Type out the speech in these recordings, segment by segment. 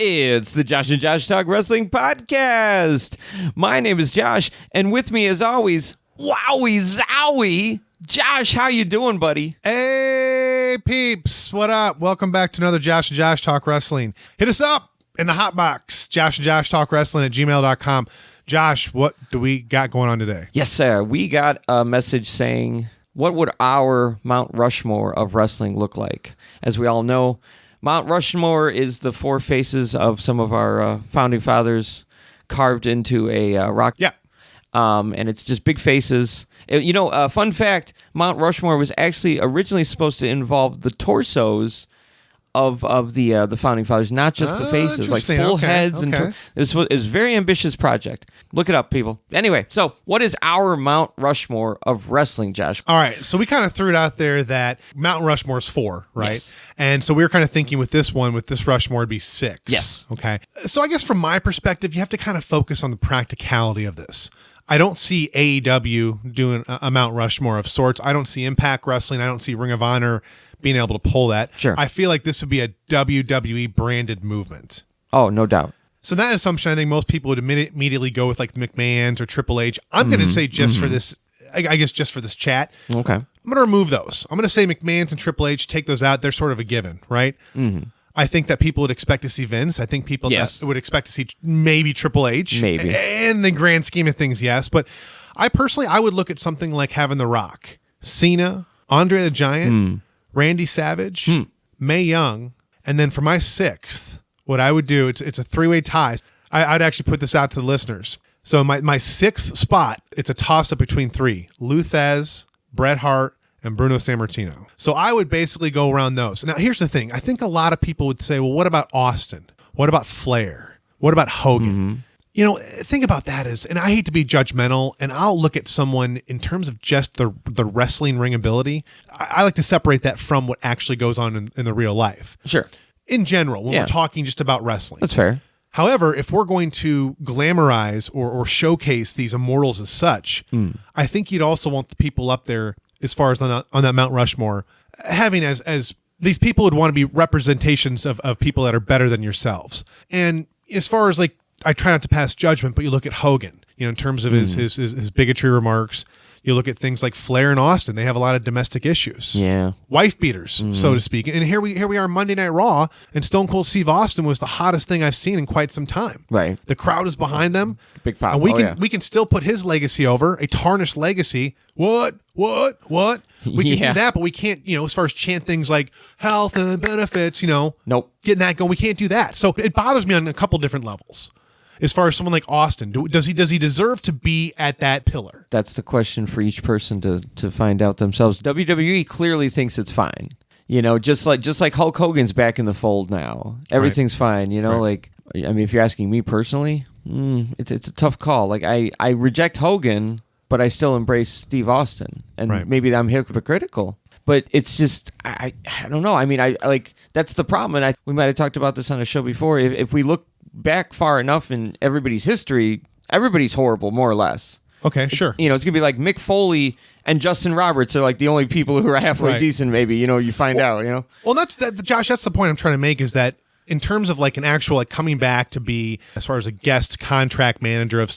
It's the Josh and Josh Talk Wrestling Podcast. My name is Josh, and with me as always, Wowie Zowie. Josh, how you doing, buddy? Hey, peeps. What up? Welcome back to another Josh and Josh Talk Wrestling. Hit us up in the hot box, Josh and Josh Talk Wrestling at gmail.com. Josh, what do we got going on today? Yes, sir. We got a message saying, what would our Mount Rushmore of wrestling look like? As we all know, Mount Rushmore is the four faces of some of our founding fathers carved into a rock. Yeah. And it's just big faces. Fun fact, Mount Rushmore was actually originally supposed to involve the torsos of the founding fathers, not just the faces, like full heads. Okay. And it was a very ambitious project. Look it up, people. Anyway, so what is our Mount Rushmore of wrestling, Josh? All right, so we kind of threw it out there that Mount Rushmore is 4, right? Yes. And so we were kind of thinking with this Rushmore, it'd be 6. Yes. Okay. So I guess from my perspective, you have to kind of focus on the practicality of this. I don't see AEW doing a Mount Rushmore of sorts. I don't see Impact Wrestling. I don't see Ring of Honor being able to pull that. Sure. I feel like this would be a WWE branded movement. Oh, no doubt. So that assumption, I think most people would immediately go with like the McMahons or Triple H. I'm going to say just for this, I guess just for this chat. Okay. I'm going to remove those. I'm going to say McMahons and Triple H, take those out. They're sort of a given, right? Mm-hmm. I think that people would expect to see Vince. I think people that would expect to see maybe Triple H. Maybe. In the grand scheme of things, yes. But I would look at something like having The Rock, Cena, Andre the Giant, Randy Savage, Mae Young, and then for my 6th, what I would do, it's a 3-way tie. I'd actually put this out to the listeners. So my 6th spot, it's a toss-up between 3. Lou Thesz, Bret Hart, and Bruno Sammartino. So I would basically go around those. Now, here's the thing. I think a lot of people would say, well, what about Austin? What about Flair? What about Hogan? You know, think about that and I hate to be judgmental, and I'll look at someone in terms of just the wrestling ring ability. I like to separate that from what actually goes on in the real life. Sure. In general, when we're talking just about wrestling. That's fair. However, if we're going to glamorize or showcase these immortals as such, I think you'd also want the people up there, as far as on that Mount Rushmore, having as these people would want to be representations of people that are better than yourselves. And as far as like, I try not to pass judgment, but you look at Hogan, in terms of his bigotry remarks. You look at things like Flair and Austin; they have a lot of domestic issues, wife beaters, so to speak. And here we are Monday Night Raw, and Stone Cold Steve Austin was the hottest thing I've seen in quite some time. Right, the crowd is behind them, big pop, and we can still put his legacy over, a tarnished legacy. What? We can do that, but we can't, as far as chant things like health and benefits, nope, getting that going. We can't do that. So it bothers me on a couple different levels. As far as someone like Austin, does he deserve to be at that pillar? That's the question for each person to find out themselves. WWE clearly thinks it's fine. Just like Hulk Hogan's back in the fold now. Everything's fine. Like, I mean, if you're asking me personally, it's a tough call. Like I reject Hogan, but I still embrace Steve Austin, and maybe I'm hypocritical. But it's just I don't know. I mean, I like that's the problem, and we might have talked about this on a show before. If we look back far enough in everybody's history, everybody's horrible, more or less. Okay, sure. It's gonna be like Mick Foley and Justin Roberts are like the only people who are halfway decent. Maybe you find out. Well, Josh. That's the point I'm trying to make. Is that in terms of like an actual like coming back to be as far as a guest contract manager of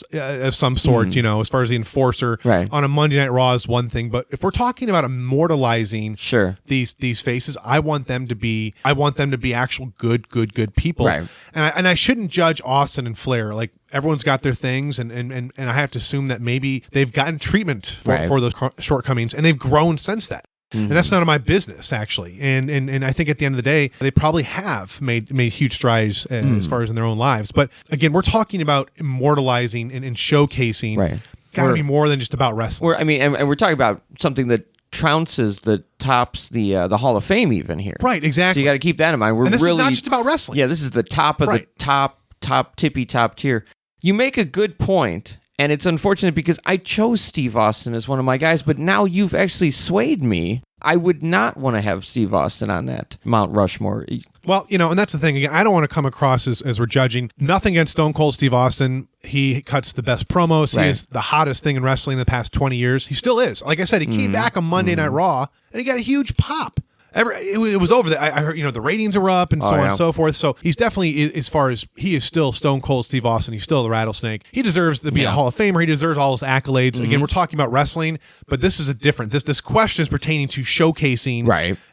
some sort, as far as the enforcer on a Monday Night Raw is one thing, but if we're talking about immortalizing these faces, I want them to be actual good people, and I shouldn't judge Austin and Flair. Like everyone's got their things, and I have to assume that maybe they've gotten treatment for those shortcomings, and they've grown since that. And that's none of my business, actually. And I think at the end of the day, they probably have made huge strides as far as in their own lives. But again, we're talking about immortalizing and showcasing. Got to be more than just about wrestling. And we're talking about something that trounces tops the Hall of Fame even here. Right, exactly. So you got to keep that in mind. And this is not just about wrestling. Yeah, this is the top of the top tippy top tier. You make a good point. And it's unfortunate because I chose Steve Austin as one of my guys, but now you've actually swayed me. I would not want to have Steve Austin on that Mount Rushmore. Well, and that's the thing. Again, I don't want to come across as we're judging. Nothing against Stone Cold Steve Austin. He cuts the best promos. He is the hottest thing in wrestling in the past 20 years. He still is. Like I said, he came back on Monday Night Raw, and he got a huge pop. It was over. I heard, the ratings are up and so on and so forth. So he's definitely, as far as he is still Stone Cold Steve Austin, he's still the Rattlesnake. He deserves to be a Hall of Famer. He deserves all his accolades. Again, we're talking about wrestling, but this is a different. This question is pertaining to showcasing,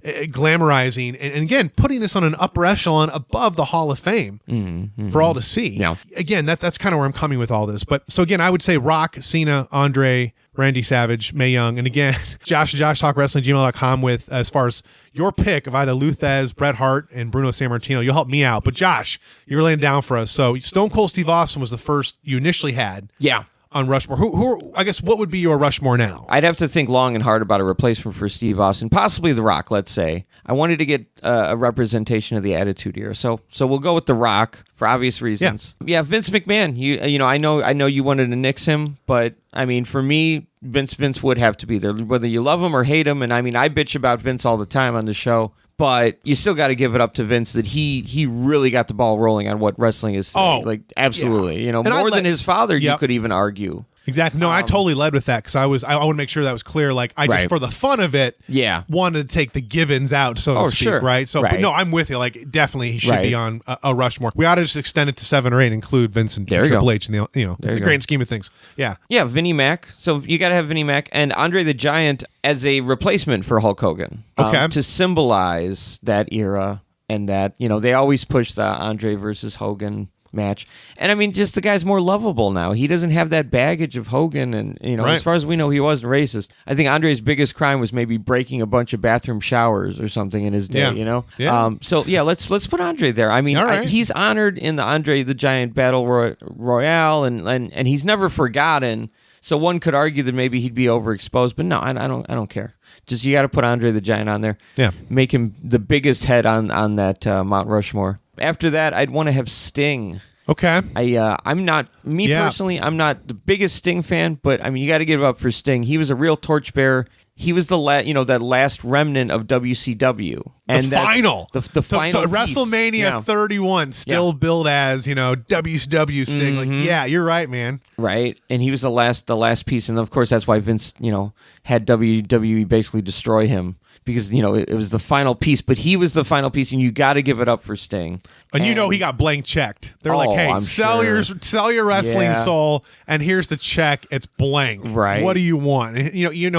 glamorizing, and again putting this on an upper echelon above the Hall of Fame for all to see. Yeah. Again, that's kind of where I'm coming with all this. But so again, I would say Rock, Cena, Andre, Randy Savage, Mae Young, and again, Josh Talk Wrestling gmail.com with as far as your pick of either Luthez, Bret Hart, and Bruno Sammartino. You'll help me out. But Josh, you're laying down for us. So Stone Cold Steve Austin was the first you initially had. Yeah. On Rushmore. Who I guess what would be your Rushmore now? I'd have to think long and hard about a replacement for Steve Austin, possibly The Rock, let's say. I wanted to get a representation of the Attitude Era. So we'll go with The Rock for obvious reasons. Yeah, Vince McMahon. I know you wanted to nix him, but I mean, for me, Vince would have to be there, whether you love him or hate him. And I mean, I bitch about Vince all the time on the show. But you still got to give it up to Vince that he really got the ball rolling on what wrestling is today. Absolutely. Yeah. More than his father, you could even argue. Exactly. No, I totally led with that because I want to make sure that was clear. Like I just for the fun of it, wanted to take the givens out, so to speak. Sure. Right. So, but no, I'm with you. Like definitely, he should be on a Rushmore. We ought to just extend it to 7 or 8, include Vince and Triple H in the grand scheme of things. Yeah. Yeah. Vinnie Mac. So you got to have Vinnie Mac and Andre the Giant as a replacement for Hulk Hogan. To symbolize that era and that they always push the Andre versus Hogan match. And I mean, just the guy's more lovable now. He doesn't have that baggage of Hogan, and as far as we know, he wasn't racist. I think Andre's biggest crime was maybe breaking a bunch of bathroom showers or something in his day. Let's put Andre there. I mean, he's honored in the Andre the Giant Battle Royale, and he's never forgotten. So one could argue that maybe he'd be overexposed, but no, I don't care. Just you got to put Andre the Giant on there. Yeah, make him the biggest head on that Mount Rushmore. After that, I'd want to have Sting. Okay. Personally, I'm not the biggest Sting fan, but I mean, you got to give it up for Sting. He was a real torchbearer. He was that last remnant of WCW. And the final. The final piece. WrestleMania 31 still billed as, WCW Sting. Like, you're right, man. Right. And he was the last piece. And of course, that's why Vince, had WWE basically destroy him. Because, it was the final piece, but he was the final piece, and you got to give it up for Sting. And he got blank checked. They're like, hey, sell your wrestling soul, and here's the check. It's blank. Right. What do you want? And,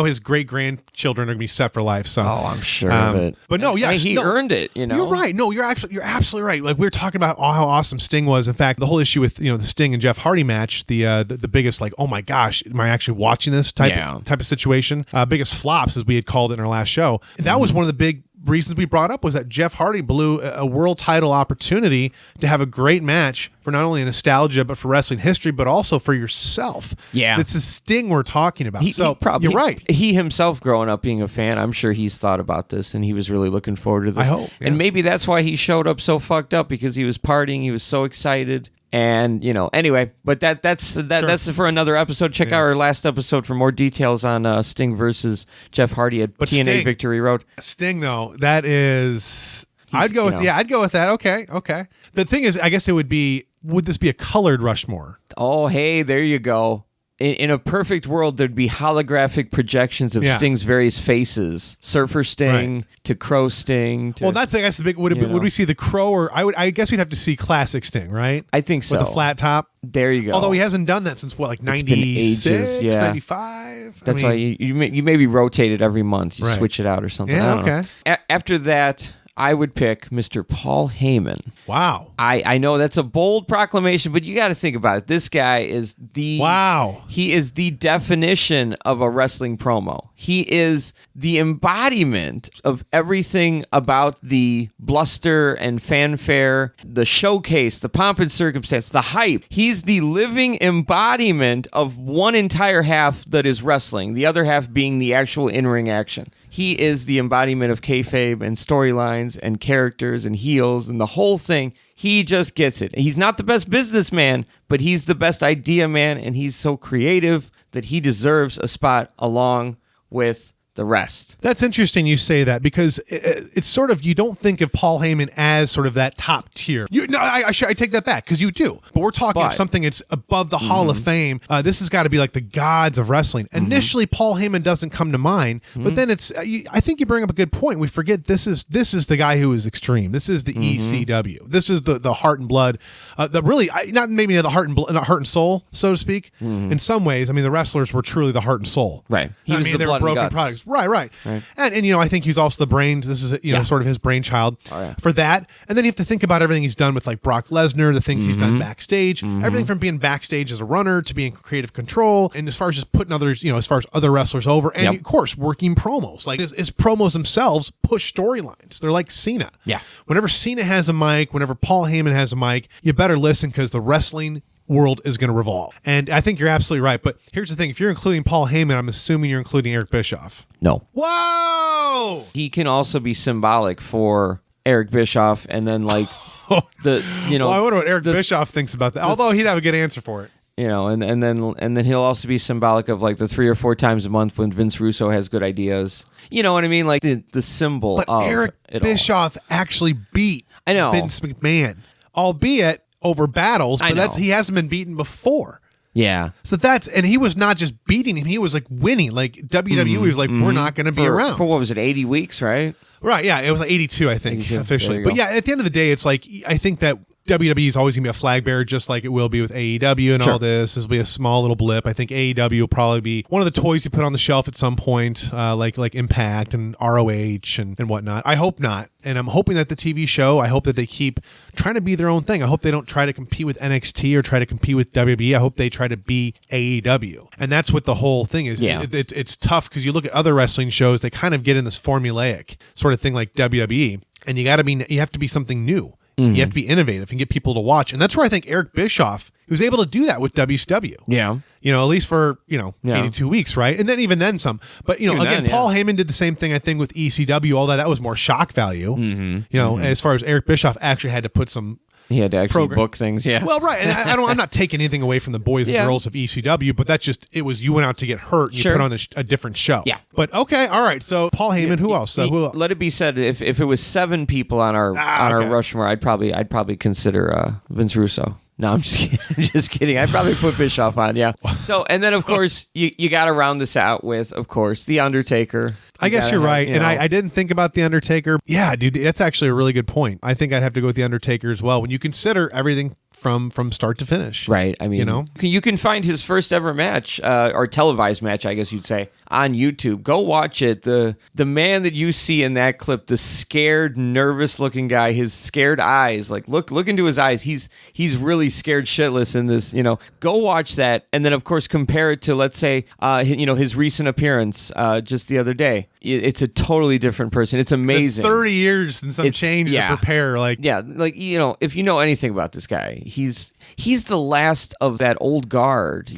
his great-grandchildren are going to be set for life. So. Oh, I'm sure of it. But no, he earned it, You're right. No, you're absolutely right. Like, we were talking about how awesome Sting was. In fact, the whole issue with, the Sting and Jeff Hardy match, the biggest, like, oh my gosh, am I actually watching this type of situation? Biggest flops, as we had called it in our last show. That was one of the big reasons we brought up was that Jeff Hardy blew a world title opportunity to have a great match for not only nostalgia, but for wrestling history, but also for yourself. Yeah. It's a Sting we're talking about. You're right. He himself, growing up being a fan, I'm sure he's thought about this, and he was really looking forward to this. I hope. Yeah. And maybe that's why he showed up so fucked up, because he was partying, he was so excited. And anyway, but that's for another episode. Check out our last episode for more details on Sting versus Jeff Hardy at TNA Victory Road. Sting, though, that is, I'd go with that. Okay. The thing is, I guess it would this be a colored Rushmore? Oh, hey, there you go. In a perfect world, there'd be holographic projections of Sting's various faces. Surfer Sting to Crow Sting. Well, that's, I guess, the big. Would we see the Crow, or I guess we'd have to see classic Sting, right? I think so. With a flat top. There you go. Although he hasn't done that since 96, 95? That's why you maybe rotate it every month. You switch it out or something. Yeah, I don't know. After that, I would pick Mr. Paul Heyman. Wow. I know that's a bold proclamation, but you got to think about it. This guy is he is the definition of a wrestling promo. He is the embodiment of everything about the bluster and fanfare, the showcase, the pomp and circumstance, the hype. He's the living embodiment of one entire half that is wrestling, the other half being the actual in-ring action. He is the embodiment of kayfabe and storylines and characters and heels and the whole thing. He just gets it. He's not the best businessman, but he's the best idea man, and he's so creative that he deserves a spot along with the rest. That's interesting you say that, because it's sort of, you don't think of Paul Heyman as sort of that top tier. I take that back, because you do. But we're talking of something that's above the Hall of Fame. This has got to be like the gods of wrestling. Initially, Paul Heyman doesn't come to mind, but then it's. I think you bring up a good point. We forget this is the guy who is extreme. This is the ECW. This is the heart and blood. Not maybe the heart and heart and soul, so to speak. In some ways, I mean, the wrestlers were truly the heart and soul. Right. They were broken products. Right. And I think he's also the brains. This is sort of his brainchild for that. And then you have to think about everything he's done with like Brock Lesnar, the things he's done backstage, everything from being backstage as a runner to being creative control, and as far as just putting others, as far as other wrestlers over, and of course working promos. Like his promos themselves push storylines. They're like Cena. Yeah. Whenever Cena has a mic, whenever Paul Heyman has a mic, you better listen, because the wrestling world is going to revolve. And I think you're absolutely right. But here's the thing. If you're including Paul Heyman, I'm assuming you're including Eric Bischoff. No. Whoa! He can also be symbolic for Eric Bischoff, and then like Well, I wonder what Eric Bischoff thinks about that. Although he'd have a good answer for it. And then he'll also be symbolic of like the 3 or 4 times a month when Vince Russo has good ideas. You know what I mean? Like the symbol but of Eric Bischoff actually beat Vince McMahon, albeit over battles, but he hasn't been beaten before. Yeah. So and he was not just beating him, he was like winning. Like WWE was like, we're not going to be around. For what was it, 80 weeks, right? Right, yeah. It was like 82, I think, 82. Officially. But yeah, at the end of the day, it's like, I think that WWE is always going to be a flag bearer, just like it will be with AEW and all this. This will be a small little blip. I think AEW will probably be one of the toys you put on the shelf at some point, like Impact and ROH and whatnot. I hope not. And I'm hoping that the TV show, I hope that they keep trying to be their own thing. I hope they don't try to compete with NXT or try to compete with WWE. I hope they try to be AEW. And that's what the whole thing is. Yeah. It's tough, because you look at other wrestling shows, they kind of get in this formulaic sort of thing like WWE. And you have to be something new. You have to be innovative and get people to watch. And that's where I think Eric Bischoff, he was able to do that with WCW. Yeah. At least for, 82 weeks, right? And then even then some. But, Paul Heyman did the same thing, I think, with ECW, all that was more shock value. As far as Eric Bischoff actually had to put some. He had to actually book things, yeah. Well, right, and I'm not taking anything away from the boys and girls of ECW, but that's just, you went out to get hurt, you put on a different show. Yeah. But okay, all right, so Paul Heyman, who else? Let it be said, if it was 7 people on our Rushmore, I'd probably consider Vince Russo. No, I'm just kidding. I'd probably put Bischoff on, yeah. So, and then, of course, you got to round this out with, of course, The Undertaker. I guess you're right. And I didn't think about The Undertaker. Yeah, dude, that's actually a really good point. I think I'd have to go with The Undertaker as well, when you consider everything from start to finish. Right. I mean, you can find his first ever match, or televised match, I guess you'd say, on YouTube. Go watch it. The man that you see in that clip, the scared, nervous looking guy, his scared eyes, like look into his eyes. He's really scared shitless in this, Go watch that, and then of course compare it to, let's say, his recent appearance just the other day. It's a totally different person. It's amazing. 30 years and some change to prepare. If you know anything about this guy, he's the last of that old guard.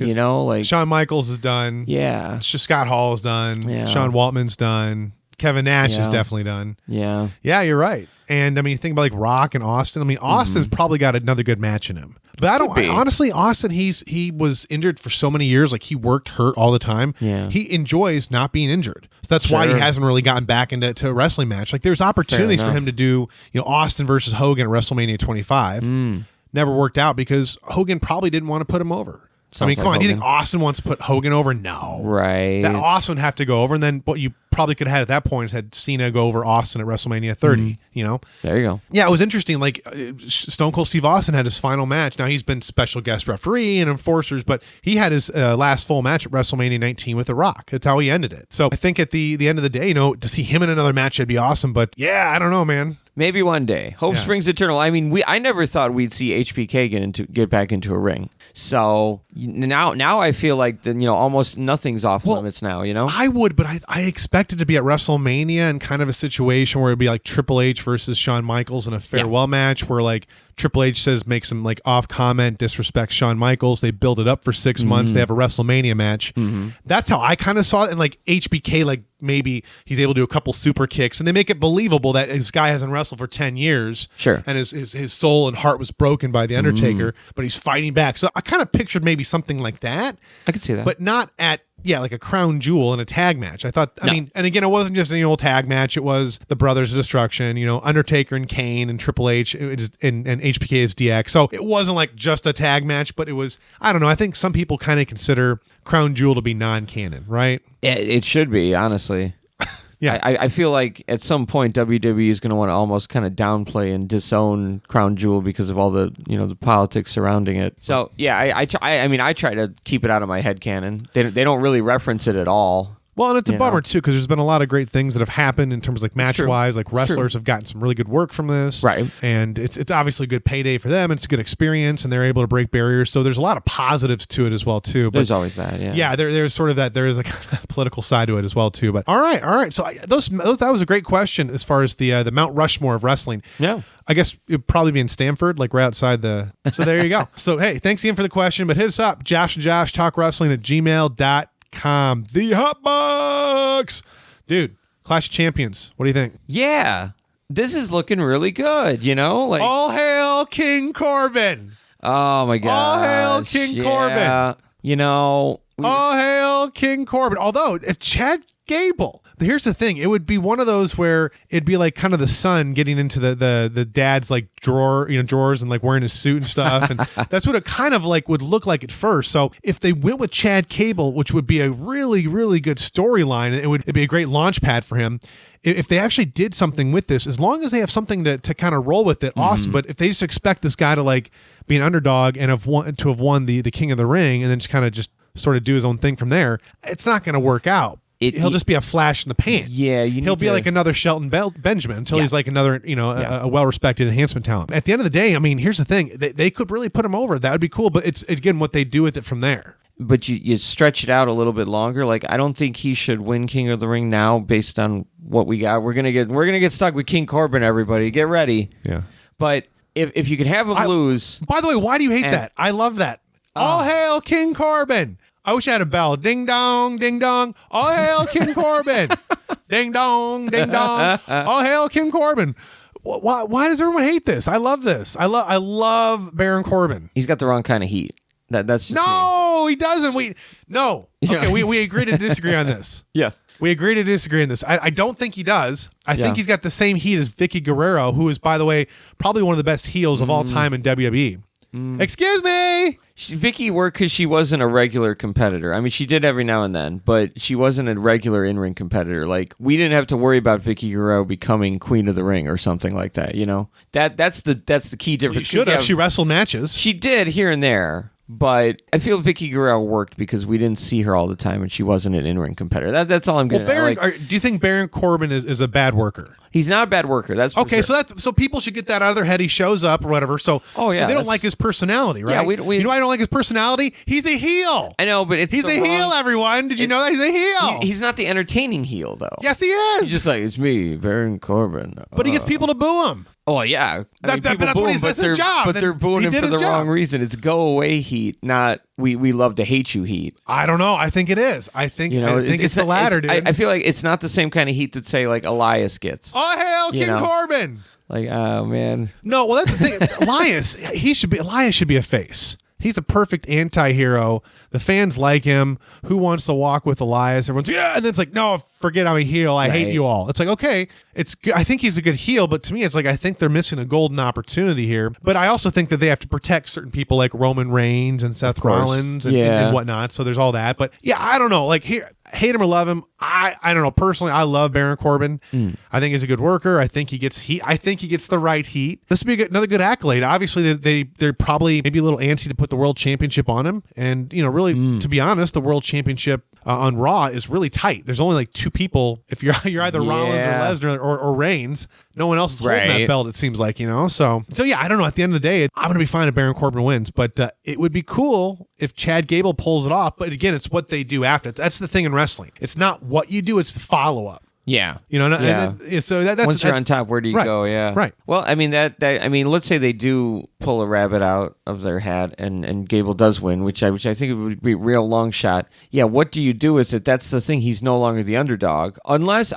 Shawn Michaels is done. Yeah. Scott Hall is done. Yeah. Sean Waltman's done. Kevin Nash is definitely done. Yeah. Yeah, you're right. And I mean, think about like Rock and Austin. I mean, Austin's probably got another good match in him. But honestly, Austin, he was injured for so many years. Like, he worked hurt all the time. Yeah. He enjoys not being injured. So that's why he hasn't really gotten back into a wrestling match. Like, there's opportunities for him to do, Austin versus Hogan at WrestleMania 25. Never worked out because Hogan probably didn't want to put him over. Come on. Do you think Austin wants to put Hogan over? No. Right. That Austin would have to go over, and then what you probably could have had at that point is had Cena go over Austin at WrestleMania 30, There you go. Yeah, it was interesting. Like, Stone Cold Steve Austin had his final match. Now, he's been special guest referee and enforcers, but he had his last full match at WrestleMania 19 with The Rock. That's how he ended it. So I think at the end of the day, to see him in another match, it'd be awesome. But yeah, I don't know, man. Maybe one day. Hope springs eternal. I mean, I never thought we'd see HBK get back into a ring. So now I feel like almost nothing's off limits now. I would, but I expected to be at WrestleMania in kind of a situation where it'd be like Triple H versus Shawn Michaels in a farewell match, where like Triple H makes some like off comment, disrespects Shawn Michaels. They build it up for 6 months. They have a WrestleMania match. That's how I kind of saw it. And like HBK, like maybe he's able to do a couple super kicks, and they make it believable that this guy hasn't wrestled for 10 years. Sure. And his soul and heart was broken by The Undertaker, but he's fighting back. So I kind of pictured maybe something like that. I could see that. But not at like a crown jewel in a tag match. I thought, I mean, and again, it wasn't just any old tag match. It was the Brothers of Destruction, Undertaker and Kane and Triple H and HBK as DX. So it wasn't like just a tag match, but it was, I don't know. I think some people kind of consider Crown Jewel to be non-canon, right? It should be, honestly. Yeah, I feel like at some point WWE is going to want to almost kind of downplay and disown Crown Jewel because of all the the politics surrounding it. So yeah, I try to keep it out of my head canon. They don't really reference it at all. Well, and it's a bummer, too, because there's been a lot of great things that have happened in terms of like match-wise. Like wrestlers have gotten some really good work from this. Right. And it's obviously a good payday for them. And it's a good experience, and they're able to break barriers. So there's a lot of positives to it as well, too. But there's always that, yeah. Yeah, there's sort of that. There is a kind of political side to it as well, too. But all right. So that was a great question as far as the Mount Rushmore of wrestling. Yeah. I guess it'd probably be in Stamford, like right outside the... So there you go. So, hey, thanks again for the question. But hit us up, Josh and Josh, talkwrestling@gmail.com. The Hot Box, dude. Clash of Champions. What do you think? Yeah, this is looking really good. Like all hail King Corbin. Oh my god! All hail King Corbin. All hail King Corbin. Although if Chad Gable. Here's the thing. It would be one of those where it'd be like kind of the son getting into the dad's like drawers and like wearing his suit and stuff. And that's what it kind of like would look like at first. So if they went with Chad Gable, which would be a really, really good storyline, it'd be a great launch pad for him. If they actually did something with this, as long as they have something to kind of roll with it, awesome. But if they just expect this guy to like be an underdog and have won the King of the Ring and then just kind of just sort of do his own thing from there, it's not going to work out. He'll just be a flash in the pan. Yeah, he'll be like another Shelton Benjamin until he's like another, a well-respected enhancement talent. At the end of the day, I mean, here's the thing: they could really put him over. That would be cool. But it's again what they do with it from there. But you stretch it out a little bit longer. Like I don't think he should win King of the Ring now, based on what we got. We're gonna get stuck with King Corbin. Everybody, get ready. Yeah. But if you could have him lose. By the way, why do you hate that? I love that. All hail King Corbin. I wish I had a bell. Ding dong, ding dong. All hail King Corbin. Ding dong, ding dong. All hail King Corbin. Why does everyone hate this? I love this. I love Baron Corbin. He's got the wrong kind of heat. That's just no, he doesn't. Okay, we agree to disagree on this. Yes, we agree to disagree on this. I don't think he does. I think he's got the same heat as Vicky Guerrero, who is, by the way, probably one of the best heels of all time in WWE. Excuse me. Vicky worked because she wasn't a regular competitor. I mean, she did every now and then, but she wasn't a regular in-ring competitor. Like, we didn't have to worry about Vicky Guerrero becoming Queen of the Ring or something like that. That's the key difference. She should have. She wrestled matches. She did here and there. But I feel Vicky Guerrero worked because we didn't see her all the time, and she wasn't an in-ring competitor. That's all I'm going to say. Do you think Baron Corbin is a bad worker? He's not a bad worker. That's okay. Sure. So people should get that out of their head. He shows up or whatever. So they don't like his personality, right? Yeah, you know why I don't like his personality? He's a heel. I know, but he's a heel. Everyone, did you know that he's a heel? He's not the entertaining heel, though. Yes, he is. He's just like, it's me, Baron Corbin. But he gets people to boo him. Oh yeah, people boo him, that's his job. But they're booing him for the wrong reason. It's go away heat, not we love to hate you heat. I don't know. I think it is. I think it's the latter, dude. I feel like it's not the same kind of heat that say like Elias gets. Oh hail King Corbin! Like oh man. No, well that's the thing. Elias should be a face. He's a perfect anti-hero. The fans like him. Who wants to walk with Elias? Everyone's and then it's like, no, forget I'm a heel. I hate you all. It's like, okay, it's good. I think he's a good heel, but to me, it's like I think they're missing a golden opportunity here. But I also think that they have to protect certain people like Roman Reigns and Seth Rollins and whatnot. So there's all that. But yeah, I don't know. Like here, hate him or love him. I don't know. Personally, I love Baron Corbin. I think he's a good worker. I think he gets heat. I think he gets the right heat. This would be another good accolade. Obviously, they're probably maybe a little antsy to put the world championship on him. And really, to be honest, the world championship on Raw is really tight. There's only like two people. If you're either Rollins or Lesnar or Reigns, no one else is holding that belt. It seems like So yeah, I don't know. At the end of the day, I'm gonna be fine if Baron Corbin wins, but it would be cool if Chad Gable pulls it off. But again, it's what they do after. That's the thing in wrestling. It's not what you do; it's the follow up. Yeah, so that's once you're on top, where do you go? Yeah, right. Well, I mean let's say they do pull a rabbit out of their hat, and Gable does win, which I think it would be a real long shot. Yeah, what do you do with it? That's the thing. He's no longer the underdog, unless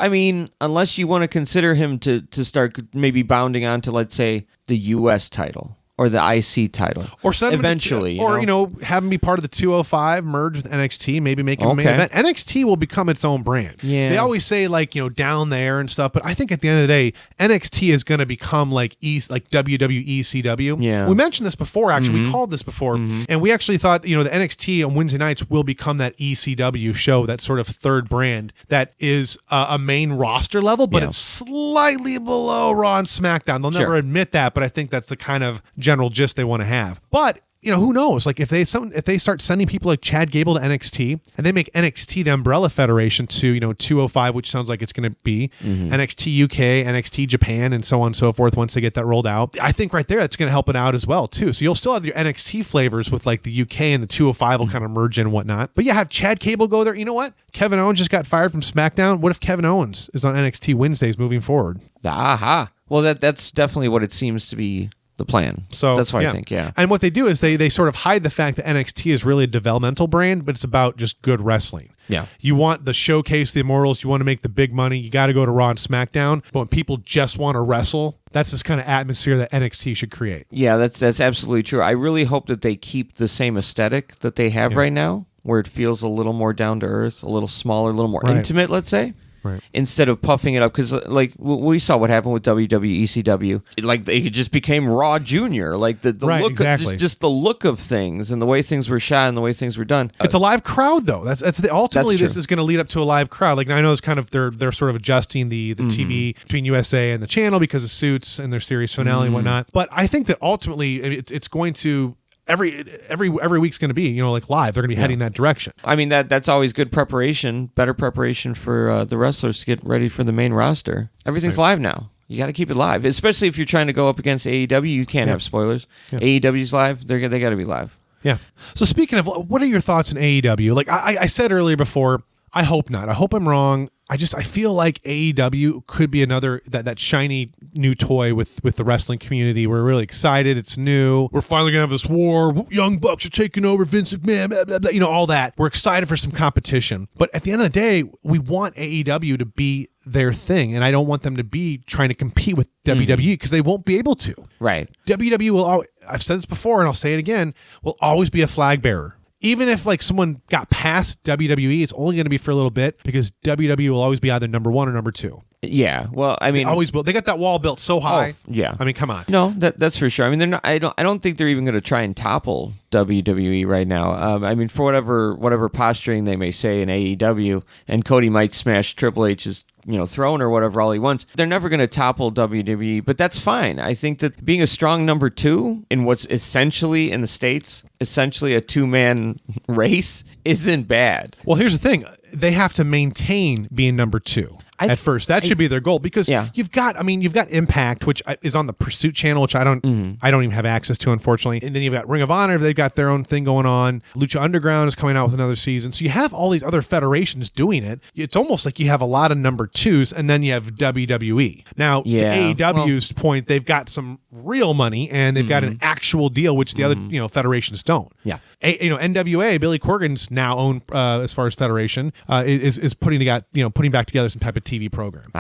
you want to consider him to start maybe bounding on to, let's say, the U.S. title. or the IC title, or send eventually, or have them be part of the 205, merge with NXT, maybe make them a main event. NXT will become its own brand. Yeah, they always say like down there and stuff, but I think at the end of the day, NXT is going to become like WWE CW. Yeah, we mentioned this before. Actually, we called this before, and we actually thought the NXT on Wednesday nights will become that ECW show, that sort of third brand that is a main roster level, but it's slightly below Raw and SmackDown. They'll never admit that, but I think that's the kind of general gist they want to have. But who knows? Like if they start sending people like Chad Gable to NXT, and they make NXT the umbrella federation to 205, which sounds like it's going to be NXT UK, NXT Japan, and so on and so forth. Once they get that rolled out, I think right there that's going to help it out as well too. So you'll still have your NXT flavors with like the UK, and the 205 will kind of merge in and whatnot. But have Chad Gable go there. You know what? Kevin Owens just got fired from SmackDown. What if Kevin Owens is on NXT Wednesdays moving forward? Aha. Well, that's definitely what it seems to be. The plan. So that's what I think, And what they do is they sort of hide the fact that NXT is really a developmental brand, but it's about just good wrestling. Yeah. You want the showcase, the Immortals, you want to make the big money, you got to go to Raw and SmackDown. But when people just want to wrestle, that's this kind of atmosphere that NXT should create. Yeah, that's absolutely true. I really hope that they keep the same aesthetic that they have right now, where it feels a little more down to earth, a little smaller, a little more intimate, let's say. Right. Instead of puffing it up, because like we saw what happened with WWE ECW, like they just became Raw Junior, like the look, exactly. just the look of things and the way things were shot and the way things were done. It's a live crowd though. Ultimately that's this is going to lead up to a live crowd. Like I know it's kind of they're sort of adjusting the TV between USA and the channel because of Suits and their series finale and whatnot. But I think that ultimately it's going to. Every week's going to be, like live. They're going to be heading that direction. I mean, that's always good preparation, better preparation for the wrestlers to get ready for the main roster. Everything's live now. You got to keep it live, especially if you're trying to go up against AEW. You can't have spoilers. Yeah. AEW's live. They got to be live. Yeah. So speaking of, what are your thoughts on AEW? Like I said earlier before, I hope not. I hope I'm wrong. I feel like AEW could be another that shiny new toy with the wrestling community. We're really excited. It's new. We're finally gonna have this war. Young Bucks are taking over Vince McMahon. Blah, blah, blah, all that. We're excited for some competition. But at the end of the day, we want AEW to be their thing, and I don't want them to be trying to compete with WWE because they won't be able to. Right. WWE will always, I've said this before and I'll say it again, will always be a flag bearer. Even if like someone got past WWE, it's only going to be for a little bit because WWE will always be either number one or number two. Yeah, well, I mean, they always will. They got that wall built so high. Oh, yeah, I mean, come on. No, that's for sure. I mean, they're not. I don't think they're even going to try and topple WWE right now. I mean, for whatever posturing they may say in AEW, and Cody might smash Triple H's throne or whatever all he wants. They're never going to topple WWE, but that's fine. I think that being a strong number two in what's essentially in the States, essentially a two-man race, isn't bad. Well, here's the thing. They have to maintain being number two. At first, that should be their goal because you've got Impact, which is on the Pursuit channel, which I don't even have access to, unfortunately. And then you've got Ring of Honor; they've got their own thing going on. Lucha Underground is coming out with another season, so you have all these other federations doing it. It's almost like you have a lot of number twos, and then you have WWE. Now, to AEW's point, they've got some real money and they've got an actual deal, which the other federations don't. Yeah, NWA, Billy Corgan's now owned as far as federation is putting back together some type of TV program.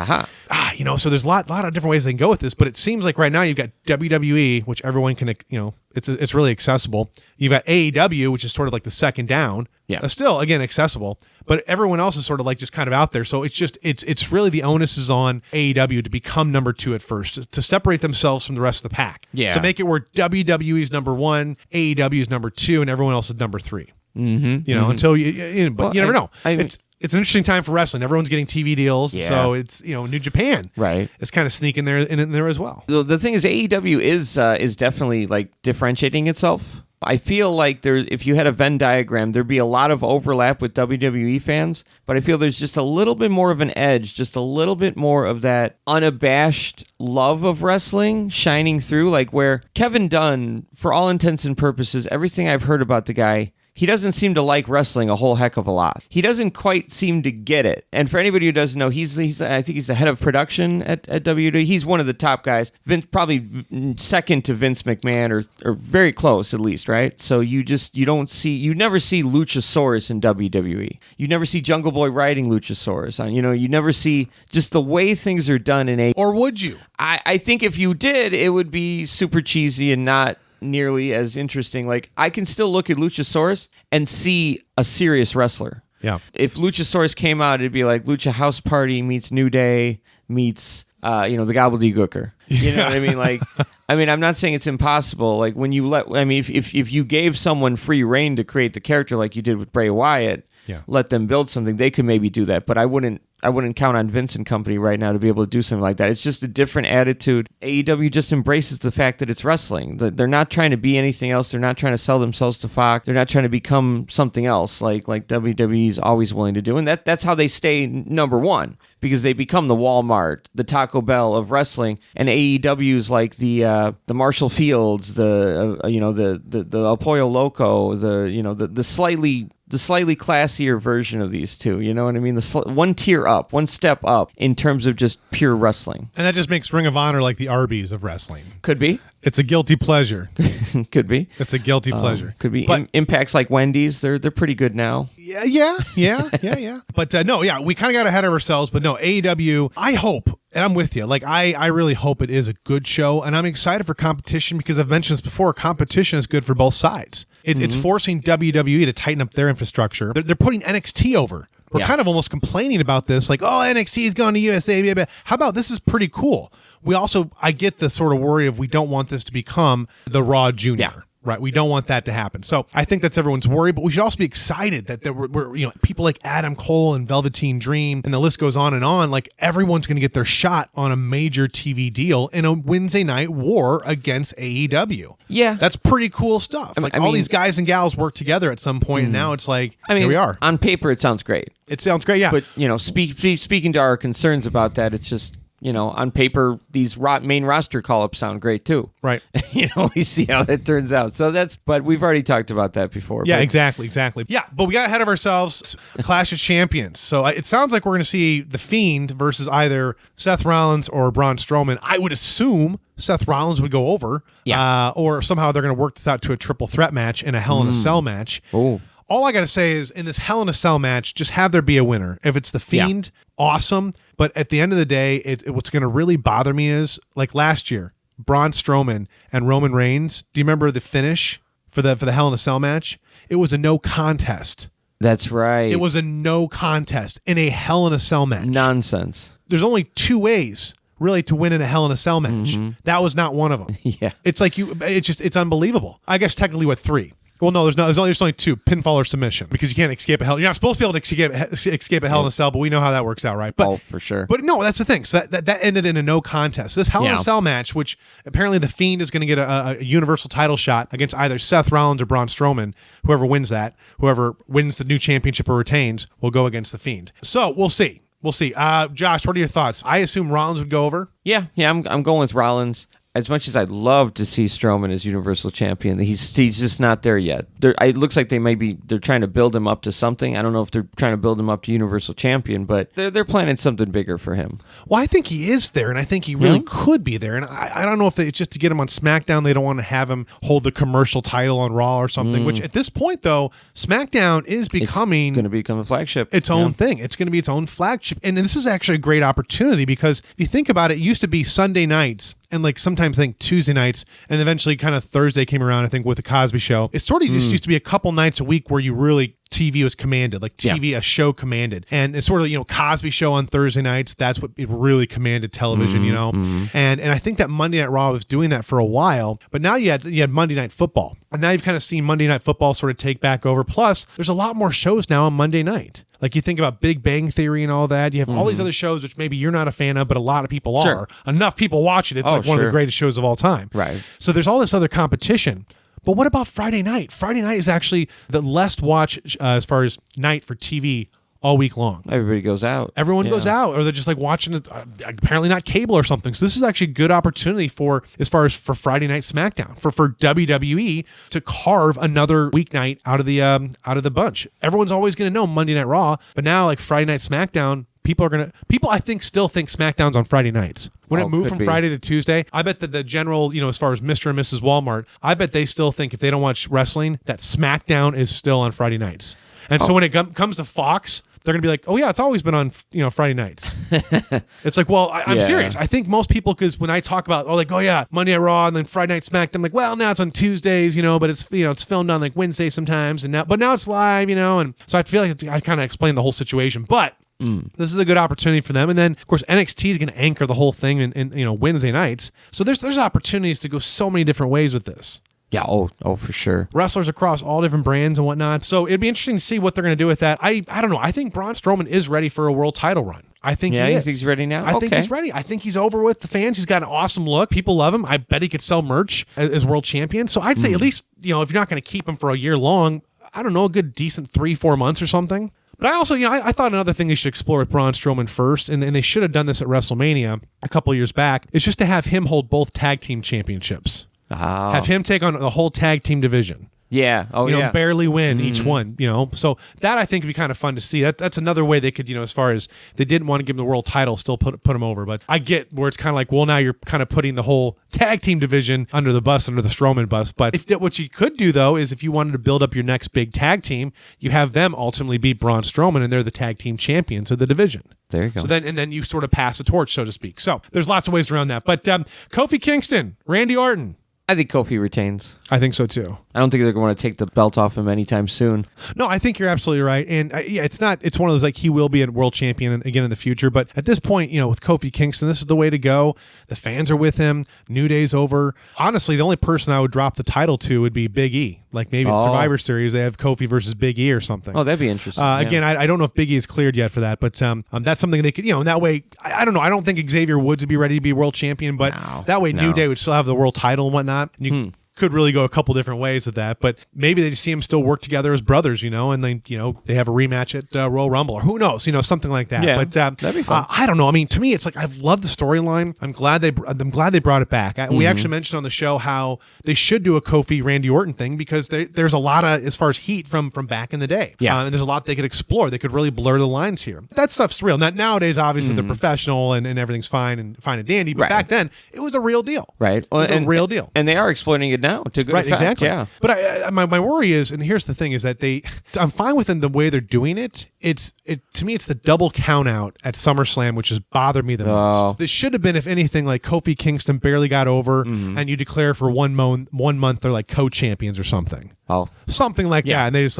So there's a lot of different ways they can go with this, but it seems like right now you've got WWE, which everyone can, it's really accessible. You've got AEW, which is sort of like the second down. Yeah. Still, again, accessible, but everyone else is sort of like just kind of out there. So it's really the onus is on AEW to become number two at first, to separate themselves from the rest of the pack. Yeah. So make it where WWE is number one, AEW is number two, and everyone else is number three. Until you never know. It's an interesting time for wrestling. Everyone's getting TV deals, so it's New Japan, right? It's kind of sneaking in there as well. So the thing is, AEW is definitely like differentiating itself. I feel like if you had a Venn diagram, there'd be a lot of overlap with WWE fans, but I feel there's just a little bit more of an edge, just a little bit more of that unabashed love of wrestling shining through, like where Kevin Dunn, for all intents and purposes, everything I've heard about the guy, he doesn't seem to like wrestling a whole heck of a lot. He doesn't quite seem to get it. And for anybody who doesn't know, I think he's the head of production at WWE. He's one of the top guys, probably second to Vince McMahon or very close at least, right? So you never see Luchasaurus in WWE. You never see Jungle Boy riding Luchasaurus on. You never see just the way things are done in Or would you? I think if you did, it would be super cheesy and not nearly as interesting. Like, I can still look at Luchasaurus and see a serious wrestler. Yeah. If Luchasaurus came out, it'd be like Lucha House Party meets New Day meets, the Gobbledygooker. You know what I mean? Like, I'm not saying it's impossible. Like, when you if you gave someone free reign to create the character like you did with Bray Wyatt, let them build something, they could maybe do that. But I wouldn't count on Vince and company right now to be able to do something like that. It's just a different attitude. AEW just embraces the fact that it's wrestling. They're not trying to be anything else. They're not trying to sell themselves to Fox. They're not trying to become something else like WWE is always willing to do. And that's how they stay number one, because they become the Walmart, the Taco Bell of wrestling. And AEW is like the Marshall Fields, the El Pollo Loco, the slightly classier version of these two. You know what I mean? One tier up, one step up in terms of just pure wrestling. And that just makes Ring of Honor like the Arby's of wrestling. Could be. It's a guilty pleasure. Could be. It's a guilty pleasure. Could be. But Impact's like Wendy's. They're pretty good now. Yeah. But we kind of got ahead of ourselves. But no, AEW, I hope, and I'm with you, like I really hope it is a good show. And I'm excited for competition because I've mentioned this before. Competition is good for both sides. It's forcing WWE to tighten up their infrastructure. They're putting NXT over. We're kind of almost complaining about this, like, oh, NXT is going to USA. How about this is pretty cool. I get the sort of worry of we don't want this to become the Raw Junior. Yeah. Right, we don't want that to happen. So I think that's everyone's worry, but we should also be excited that we're people like Adam Cole and Velveteen Dream, and the list goes on and on. Like, everyone's going to get their shot on a major TV deal in a Wednesday night war against AEW. Yeah, that's pretty cool stuff. All these guys and gals work together at some point, and now it's like, here we are. On paper, it sounds great. It sounds great, yeah. But speaking to our concerns about that, it's just, on paper, these main roster call-ups sound great too. Right. We see how that turns out. But we've already talked about that before. Yeah, exactly. Yeah, but we got ahead of ourselves. Clash of Champions. So it sounds like we're going to see The Fiend versus either Seth Rollins or Braun Strowman. I would assume Seth Rollins would go over. Yeah. Or somehow they're going to work this out to a triple threat match and a Hell in a Cell match. Oh. All I got to say is, in this Hell in a Cell match, just have there be a winner. If it's The Fiend, awesome. But at the end of the day, what's going to really bother me is, like last year, Braun Strowman and Roman Reigns. Do you remember the finish for the Hell in a Cell match? It was a no contest. That's right. It was a no contest in a Hell in a Cell match. Nonsense. There's only two ways really to win in a Hell in a Cell match. Mm-hmm. That was not one of them. Yeah. It's like it's unbelievable. I guess technically three. Well, no, there's only two: pinfall or submission, because you can't escape a hell. You're not supposed to be able to escape a Hell in a Cell, but we know how that works out, right? But, for sure. But no, that's the thing. So that ended in a no contest. This Hell in a Cell match, which apparently The Fiend is going to get a Universal title shot against either Seth Rollins or Braun Strowman. Whoever wins the new championship or retains will go against The Fiend. So we'll see. Josh, what are your thoughts? I assume Rollins would go over. Yeah, I'm going with Rollins. As much as I'd love to see Strowman as Universal Champion, he's just not there yet. It looks like they're trying to build him up to something. I don't know if they're trying to build him up to Universal Champion, but they're planning something bigger for him. Well, I think he is there, and I think he really could be there. And I don't know if it's just to get him on SmackDown. They don't want to have him hold the commercial title on Raw or something, which at this point, though, SmackDown is becoming... It's going to become a flagship. Its own thing. It's going to be its own flagship. And this is actually a great opportunity, because if you think about it, it used to be Sunday nights, and like sometimes I think Tuesday nights, and eventually kind of Thursday came around, I think, with the Cosby Show. It sort of just used to be a couple nights a week where you really TV was commanded, like TV, a show commanded. And it's sort of, Cosby Show on Thursday nights. That's what it really commanded television, And I think that Monday Night Raw was doing that for a while, but now you had Monday Night Football. And now you've kind of seen Monday Night Football sort of take back over. Plus, there's a lot more shows now on Monday night. Like, you think about Big Bang Theory and all that. You have all these other shows, which maybe you're not a fan of, but a lot of people are. Enough people watch it. It's one of the greatest shows of all time. Right. So there's all this other competition. But what about Friday night? Friday night is actually the less watched as far as night for TV all week long. Everybody goes out. Everyone goes out, or they're just like watching it, apparently not cable or something. So this is actually a good opportunity for Friday Night SmackDown, for WWE to carve another weeknight out of the bunch. Everyone's always going to know Monday Night Raw, but now like Friday Night SmackDown, people I think still think SmackDown's on Friday nights. When it moved from Friday to Tuesday, I bet that the general, as far as Mr. and Mrs. Walmart, I bet they still think, if they don't watch wrestling, that SmackDown is still on Friday nights. And so when it comes to Fox, they're going to be like, oh yeah, it's always been on, Friday nights. It's like, well, I'm serious. I think most people, because when I talk about, oh yeah, Monday Night Raw and then Friday Night SmackDown, I'm like, well, now it's on Tuesdays, but it's, it's filmed on like Wednesday sometimes, and now it's live, and so I feel like I kind of explained the whole situation, but this is a good opportunity for them. And then, of course, NXT is going to anchor the whole thing in Wednesday nights. So there's opportunities to go so many different ways with this. Yeah, oh, for sure. Wrestlers across all different brands and whatnot. So it'd be interesting to see what they're going to do with that. I don't know. I think Braun Strowman is ready for a world title run. I think he is. You think he's ready now? I think he's ready. I think he's over with the fans. He's got an awesome look. People love him. I bet he could sell merch as world champion. So I'd say at least, if you're not going to keep him for a year long, I don't know, a good decent 3-4 months or something. But I also, I thought another thing they should explore with Braun Strowman first, and they should have done this at WrestleMania a couple years back, is just to have him hold both tag team championships. Oh. Have him take on the whole tag team division. Yeah. Oh, yeah. Barely win each one, So that I think would be kind of fun to see. That's another way they could, as far as they didn't want to give him the world title, still put him over. But I get where it's kind of like, well, now you're kind of putting the whole tag team division under the Strowman bus. But what you could do, though, is if you wanted to build up your next big tag team, you have them ultimately beat Braun Strowman, and they're the tag team champions of the division. There you go. So then you sort of pass the torch, so to speak. So there's lots of ways around that. But Kofi Kingston, Randy Orton. I think Kofi retains. I think so too. I don't think they're going to take the belt off him anytime soon. No, I think you're absolutely right. And it's one of those, like, he will be a world champion again in the future. But at this point, with Kofi Kingston, this is the way to go. The fans are with him. New Day's over. Honestly, the only person I would drop the title to would be Big E. Like maybe Survivor Series, they have Kofi versus Big E or something. Oh, that'd be interesting. Again, I don't know if Big E is cleared yet for that, but that's something they could, in that way, I don't know. I don't think Xavier Woods would be ready to be world champion, but that way New Day would still have the world title and whatnot. And you could really go a couple different ways with that, but maybe they just see them still work together as brothers, and they, they have a rematch at Royal Rumble, or who knows, something like that. Yeah, but that'd be fun. I don't know. I mean, to me, it's like, I've loved the storyline. I'm glad they brought it back. We actually mentioned on the show how they should do a Kofi Randy Orton thing, because there's a lot of, as far as heat from back in the day. Yeah, and there's a lot they could explore. They could really blur the lines here. That stuff's real. Nowadays, obviously, they're professional and everything's fine and dandy. But back then, it was a real deal. Right, it was a real deal, and they are exploiting it now to good effect. Exactly. Yeah. But my worry is, and here's the thing, is that I'm fine with the way they're doing it. To me, it's the double count out at SummerSlam, which has bothered me the most. This should have been, if anything, like Kofi Kingston barely got over, and you declare for 1 month they're like co-champions or something. Oh, something like that, and they just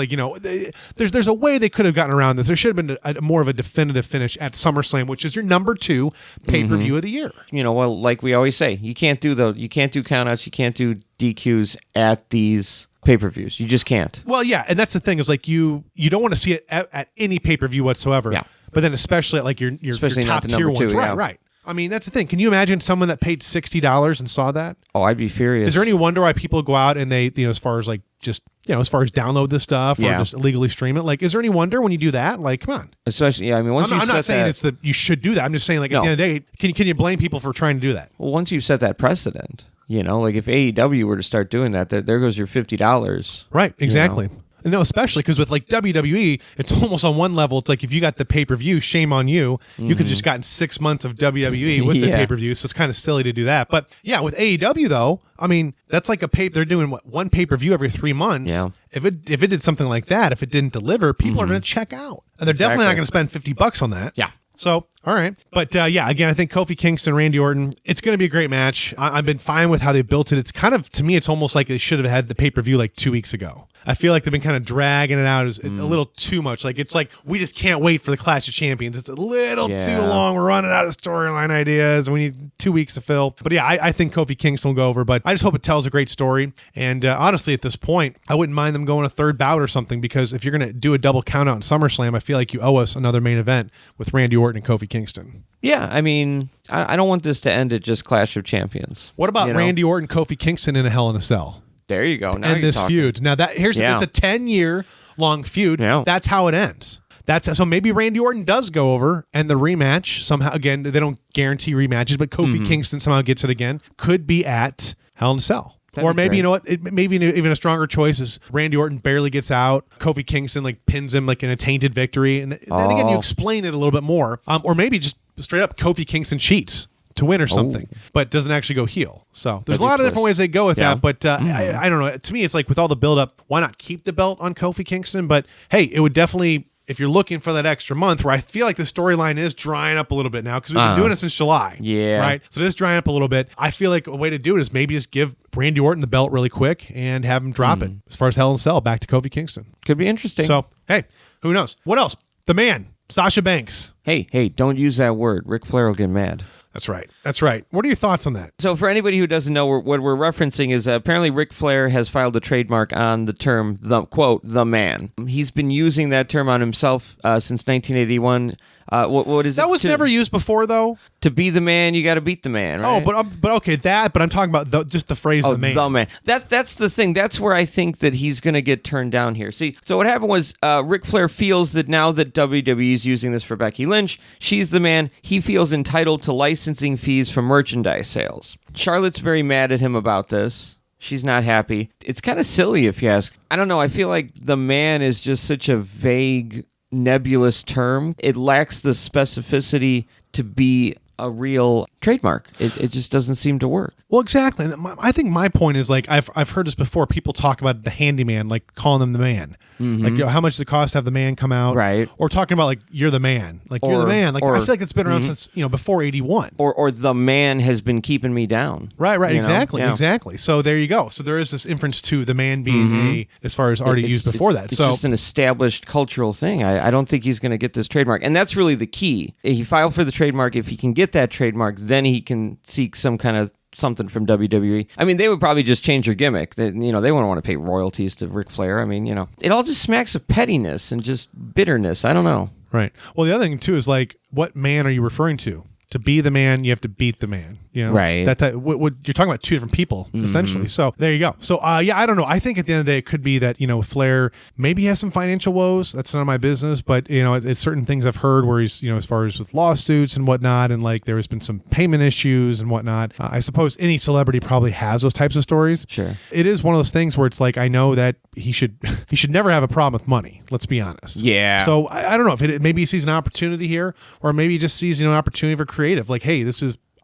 there's a way they could have gotten around this. There should have been a more of a definitive finish at SummerSlam, which is your number 2 pay-per-view of the year. Well, like we always say, you can't do countouts, you can't do DQs at these pay-per-views. You just can't. Well, yeah, and that's the thing, is like you don't want to see it at any pay-per-view whatsoever. Yeah. But then especially at like your top tier ones. Right. I mean, that's the thing. Can you imagine someone that paid $60 and saw that? Oh, I'd be furious. Is there any wonder why people go out and they, as far as like just, as far as download this stuff or just illegally stream it? Like, is there any wonder when you do that? Like, come on. Especially, I'm not saying it's that you should do that. I'm just saying, like, at the end of the day, can you blame people for trying to do that? Well, once you've set that precedent, like if AEW were to start doing that, there goes your $50. Right, exactly. No, especially because with like WWE, it's almost on one level. It's like, if you got the pay-per-view, shame on you. You could just gotten 6 months of WWE with the pay-per-view, so it's kind of silly to do that. But yeah, with AEW though, I mean, that's like they're doing one pay-per-view every 3 months. Yeah. If it did something like that, if it didn't deliver, people are going to check out, and they're definitely not going to spend $50 on that. Yeah. So, all right. But yeah, again, I think Kofi Kingston, Randy Orton, it's going to be a great match. I've been fine with how they built it. It's kind of, to me, it's almost like they should have had the pay-per-view like 2 weeks ago. I feel like they've been kind of dragging it out a little too much. Like, it's like, we just can't wait for the Clash of Champions. It's a little too long. We're running out of storyline ideas, and we need 2 weeks to fill. But yeah, I think Kofi Kingston will go over, but I just hope it tells a great story. And honestly, at this point, I wouldn't mind them going a third bout or something, because if you're going to do a double count out in SummerSlam, I feel like you owe us another main event with Randy Orton and Kofi Kingston. Yeah, I mean, I don't want this to end at just Clash of Champions. What about Randy Orton, Kofi Kingston in a Hell in a Cell? There you go. Now and this feud. Now it's a 10-year long feud. Yeah. That's how it ends. So maybe Randy Orton does go over, and the rematch somehow, again, they don't guarantee rematches, but Kofi Kingston somehow gets it again. Could be at Hell in a Cell. Or maybe, maybe even a stronger choice is Randy Orton barely gets out. Kofi Kingston pins him in a tainted victory. And then again, you explain it a little bit more. Or maybe just straight up Kofi Kingston cheats to win or something, but doesn't actually go heel. So there's a lot of different ways they go with that. But I don't know. To me, it's like, with all the buildup, why not keep the belt on Kofi Kingston? But hey, it would definitely if you're looking for that extra month, where I feel like the storyline is drying up a little bit now because we've been doing it since July. Yeah. Right? So it is drying up a little bit. I feel like a way to do it is maybe just give Randy Orton the belt really quick and have him drop it as far as Hell in a Cell back to Kofi Kingston. Could be interesting. So, hey, who knows? What else? The man, Sasha Banks. Hey, don't use that word. Ric Flair will get mad. That's right. That's right. What are your thoughts on that? So for anybody who doesn't know, what we're referencing is apparently Ric Flair has filed a trademark on the term, quote, the man. He's been using that term on himself since 1981. What is that it? was never used before, though. To be the man, you got to beat the man, right? Oh, but okay, that. But I'm talking about just the phrase "the man." The man. That's the thing. That's where I think that he's going to get turned down here. See, so what happened was Ric Flair feels that now that WWE is using this for Becky Lynch, she's the man. He feels entitled to licensing fees from merchandise sales. Charlotte's very mad at him about this. She's not happy. It's kind of silly if you ask. I don't know. I feel like the man is just such a vague, nebulous term. It lacks the specificity to be a real trademark. It just doesn't seem to work. Well, exactly. I think my point is, like, I've heard this before. People talk about the handyman, like calling them the man. Like, how much does it cost to have the man come out? Right. Or talking about, like, you're the man. Like, you're the man. Like, I feel like it's been around since, before 81. Or the man has been keeping me down. Right. Exactly. So there you go. So there is this inference to the man being as far as already used before that. It's just an established cultural thing. I don't think he's going to get this trademark. And that's really the key. He filed for the trademark. If he can get that trademark, then he can seek some kind of something from WWE. I mean, they would probably just change their gimmick. They wouldn't want to pay royalties to Ric Flair. I mean, it all just smacks of pettiness and just bitterness. I don't know. Right. Well, the other thing, too, is, like, what man are you referring to? To be the man, you have to beat the man. Right. That you're talking about two different people, essentially. So there you go. So I don't know. I think at the end of the day, it could be that Flair maybe has some financial woes. That's none of my business. But it's certain things I've heard where he's as far as with lawsuits and whatnot, and like there has been some payment issues and whatnot. I suppose any celebrity probably has those types of stories. Sure. It is one of those things where it's like I know that he should never have a problem with money. Let's be honest. Yeah. So I don't know if maybe he sees an opportunity here, or maybe he just sees an opportunity for creative. Like, hey,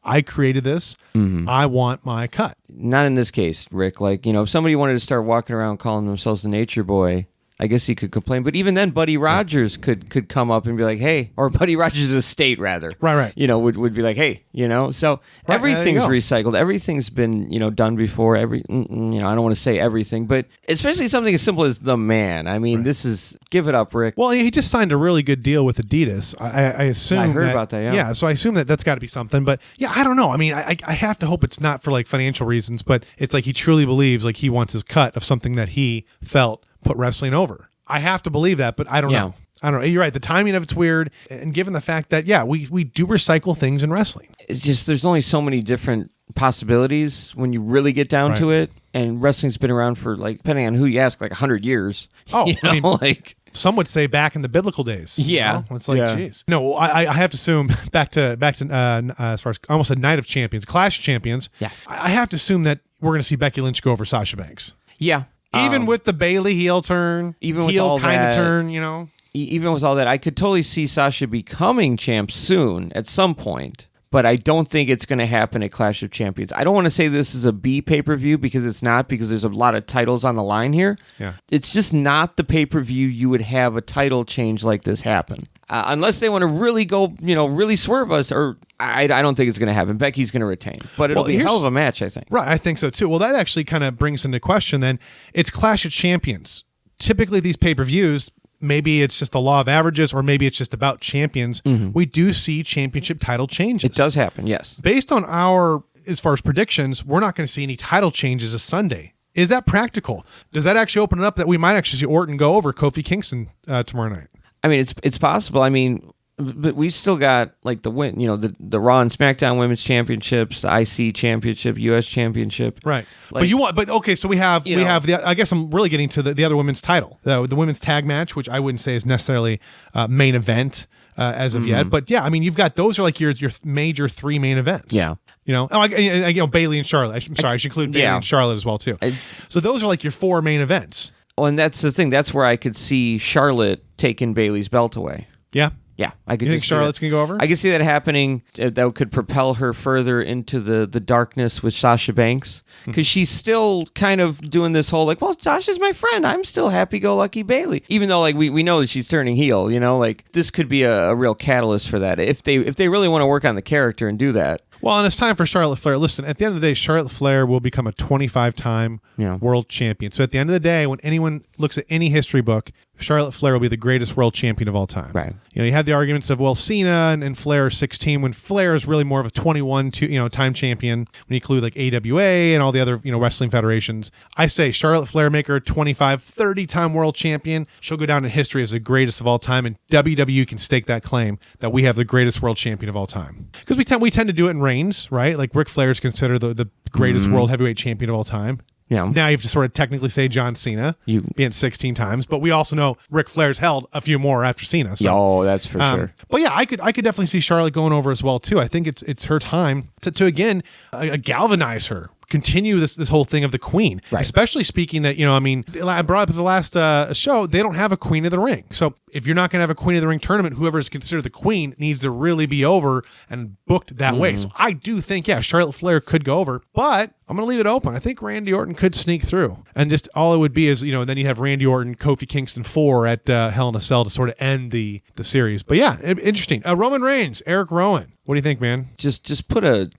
I created this. I want my cut. Not in this case, Rick. Like, if somebody wanted to start walking around calling themselves the Nature Boy, I guess he could complain. But even then, Buddy Rogers could come up and be like, hey, or Buddy Rogers' estate, rather. Right. Would be like, hey, So everything's recycled. Everything's been, done before. I don't want to say everything, but especially something as simple as the man. I mean, this is, give it up, Rick. Well, he just signed a really good deal with Adidas. I assume. I heard about that, yeah. Yeah, so I assume that's got to be something. But yeah, I don't know. I mean, I have to hope it's not for like financial reasons, but it's like he truly believes like he wants his cut of something that he felt put wrestling over. I have to believe that, but I don't know. I don't know. You're right. The timing of it's weird. And given the fact that, we do recycle things in wrestling. It's just there's only so many different possibilities when you really get down to it. And wrestling's been around for, like, depending on who you ask, like 100 years. Oh, I mean, like... Some would say back in the biblical days. Yeah. It's like, geez. No, I have to assume back to as far as almost a Night of Champions, Clash of Champions. Yeah. I have to assume that we're going to see Becky Lynch go over Sasha Banks. Yeah. Even with the Bayley heel turn, even with heel all kind of that, turn, Even with all that, I could totally see Sasha becoming champ soon at some point. But I don't think it's going to happen at Clash of Champions. I don't want to say this is a B pay-per-view because it's not, because there's a lot of titles on the line here. Yeah. It's just not the pay-per-view you would have a title change like this happen. Unless they want to really go, really swerve us, or I don't think it's going to happen. Becky's going to retain. But it'll be a hell of a match, I think. Right, I think so too. Well, that actually kind of brings into question then, it's Clash of Champions. Typically these pay-per-views, maybe it's just the law of averages, or maybe it's just about champions. We do see championship title changes. It does happen, yes. Based on as far as predictions, we're not going to see any title changes this Sunday. Is that practical? Does that actually open it up that we might actually see Orton go over Kofi Kingston tomorrow night? I mean, it's possible. I mean, but we've still got like the win, the Raw and SmackDown Women's Championships, the IC Championship, US Championship. Right. Like, okay, so we have I guess I'm really getting to the other women's title, the women's tag match, which I wouldn't say is necessarily main event as of yet, but yeah, I mean, you've got those are like your major three main events. Yeah. Bayley and Charlotte. I'm sorry, I should include Bayley and Charlotte as well too. So those are like your four main events. Oh, and that's the thing. That's where I could see Charlotte taking Bayley's belt away. Yeah. Yeah, I could. You think Charlotte's gonna go over? I could see that happening. That could propel her further into the darkness with Sasha Banks, because she's still kind of doing this whole like, well, Sasha's my friend. I'm still happy-go-lucky Bayley, even though like we know that she's turning heel. You know, like this could be a real catalyst for that if they really want to work on the character and do that. Well, and it's time for Charlotte Flair. Listen, at the end of the day, Charlotte Flair will become a 25-time world champion. So at the end of the day, when anyone looks at any history book, Charlotte Flair will be the greatest world champion of all time. Right. You had the arguments of, well, Cena and Flair are 16, when Flair is really more of a 21 time champion when you include like AWA and all the other wrestling federations. I say Charlotte Flair, make her a 25, 30-time world champion. She'll go down in history as the greatest of all time, and WWE can stake that claim that we have the greatest world champion of all time. Because we tend to do it in reigns, right? Like Ric Flair is considered the greatest world heavyweight champion of all time. Yeah. Now you have to sort of technically say John Cena being 16 times, but we also know Ric Flair's held a few more after Cena. So, that's for sure. But yeah, I could definitely see Charlotte going over as well too. I think it's her time to again galvanize her. Continue this whole thing of the queen, right. Especially speaking that, I brought up at the last show, they don't have a queen of the ring. So if you're not going to have a queen of the ring tournament, whoever is considered the queen needs to really be over and booked that way. So I do think, Charlotte Flair could go over, but I'm going to leave it open. I think Randy Orton could sneak through. And just all it would be is, then you have Randy Orton, Kofi Kingston 4 at Hell in a Cell to sort of end the series. But yeah, interesting. Roman Reigns, Eric Rowan. What do you think, man? Just put a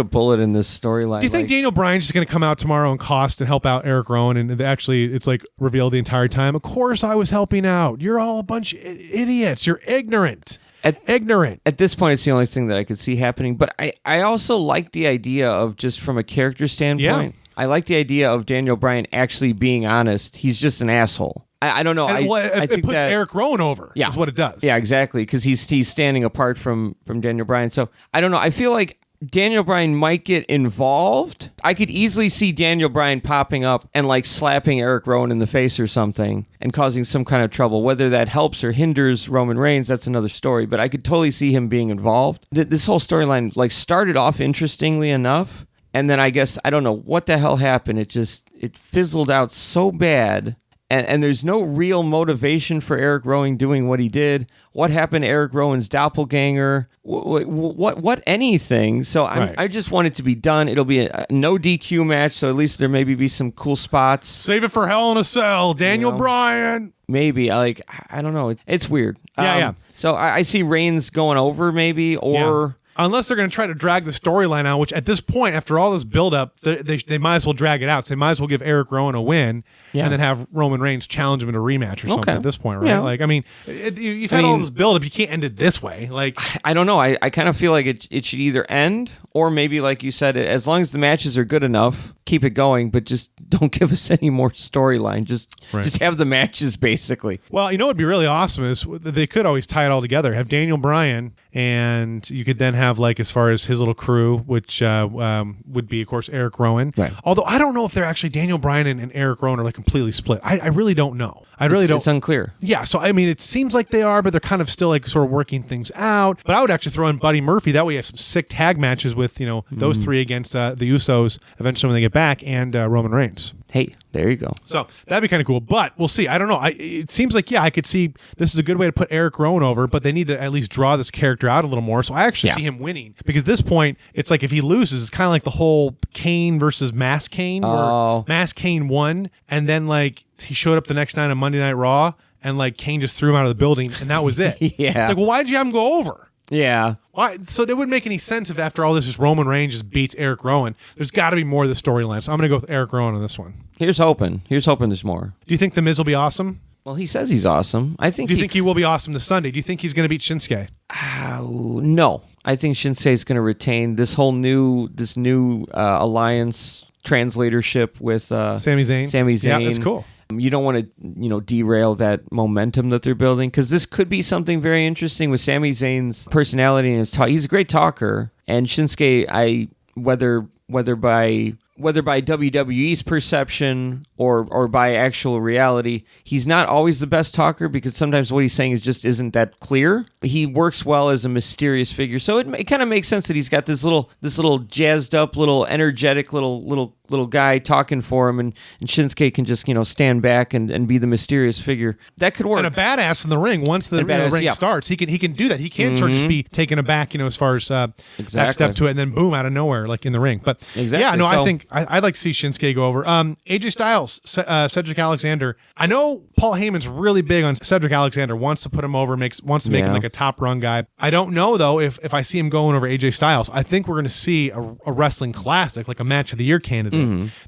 bullet in this storyline. Do you think Daniel Bryan's just going to come out tomorrow and cost and help out Eric Rowan, and actually it's like revealed the entire time? Of course I was helping out. You're all a bunch of idiots. You're ignorant. Ignorant. At this point, it's the only thing that I could see happening. But I also like the idea of, just from a character standpoint, I like the idea of Daniel Bryan actually being honest. He's just an asshole. I don't know. I think it puts Eric Rowan over. Yeah, is what it does. Yeah, exactly. Because he's standing apart from Daniel Bryan. So I don't know. I feel like Daniel Bryan might get involved. I could easily see Daniel Bryan popping up and like slapping Eric Rowan in the face or something and causing some kind of trouble. Whether that helps or hinders Roman Reigns, that's another story. But I could totally see him being involved. This whole storyline like started off interestingly enough, and then I guess I don't know what the hell happened. It fizzled out so bad. And there's no real motivation for Eric Rowan doing what he did. What happened to Eric Rowan's doppelganger? What anything? So I just want it to be done. It'll be a no DQ match, so at least there maybe be some cool spots. Save it for Hell in a Cell, Daniel Bryan. Maybe I don't know. It's weird. Yeah. So I see Reigns going over maybe, or. Yeah. Unless they're going to try to drag the storyline out, which at this point, after all this buildup, they might as well drag it out. So they might as well give Eric Rowan a win and then have Roman Reigns challenge him in a rematch or something at this point, right? Yeah. Like, I mean, you've had all this buildup. You can't end it this way. Like, I don't know. I kind of feel like it should either end, or maybe, like you said, as long as the matches are good enough, keep it going, but just don't give us any more storyline. Just have the matches, basically. Well, what would be really awesome is they could always tie it all together. Have Daniel Bryan, and you could then have, like, as far as his little crew, which would be, of course, Eric Rowan. Right. Although I don't know if they're actually Daniel Bryan and Eric Rowan are like completely split. I really don't know. It's unclear. Yeah, so I mean, it seems like they are, but they're kind of still like sort of working things out. But I would actually throw in Buddy Murphy. That way you have some sick tag matches with, those three against the Usos eventually when they get back, and Roman Reigns. Hey, there you go. So that'd be kind of cool, but we'll see. I don't know. It seems like, I could see this is a good way to put Eric Rowan over, but they need to at least draw this character out a little more. So I actually see him winning, because at this point, it's like if he loses, it's kind of like the whole Kane versus Mass Kane, where Mass Kane won, and then like he showed up the next night on Monday Night Raw, and like Kane just threw him out of the building, and that was it. Yeah. It's like, well, why did you have him go over? Yeah. Why? So it wouldn't make any sense if after all this is Roman Reigns just beats Eric Rowan. There's got to be more of the storyline. So I'm going to go with Eric Rowan on this one. Here's hoping there's more. Do you think The Miz will be awesome? Well, he says he's awesome. Do you think he will be awesome this Sunday? Do you think he's going to beat Shinsuke? No. I think Shinsuke is going to retain this new alliance translatorship with Sami Zayn. Yeah, that's cool. You don't want to, derail that momentum that they're building, because this could be something very interesting with Sami Zayn's personality and his talk. He's a great talker, and Shinsuke, whether by WWE's perception or by actual reality, he's not always the best talker, because sometimes what he's saying just isn't that clear. But he works well as a mysterious figure, so it kind of makes sense that he's got this little jazzed up, little energetic, little little guy talking for him, and Shinsuke can just stand back and be the mysterious figure. That could work. And a badass in the ring once the ring starts, he can do that. He can't sort of just be taken aback, as far as back step to it, and then boom out of nowhere like in the ring. But I think I'd like to see Shinsuke go over. AJ Styles, Cedric Alexander. I know Paul Heyman's really big on Cedric Alexander. Wants to put him over. Wants to make him like a top run guy. I don't know though if I see him going over AJ Styles. I think we're going to see a wrestling classic, like a match of the year candidate.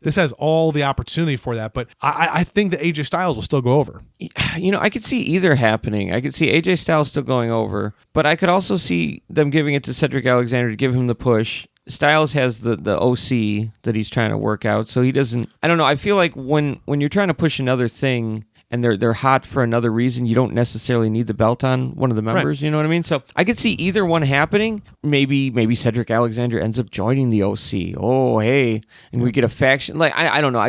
This has all the opportunity for that, but I think that AJ Styles will still go over. I could see either happening. I could see AJ Styles still going over, but I could also see them giving it to Cedric Alexander to give him the push. Styles has the OC that he's trying to work out, so he doesn't. I don't know. I feel like when you're trying to push another thing and they're hot for another reason, you don't necessarily need the belt on one of the members. Right. You know what I mean? So I could see either one happening. Maybe Cedric Alexander ends up joining the OC. Oh, hey, and we get a faction. Like I don't know.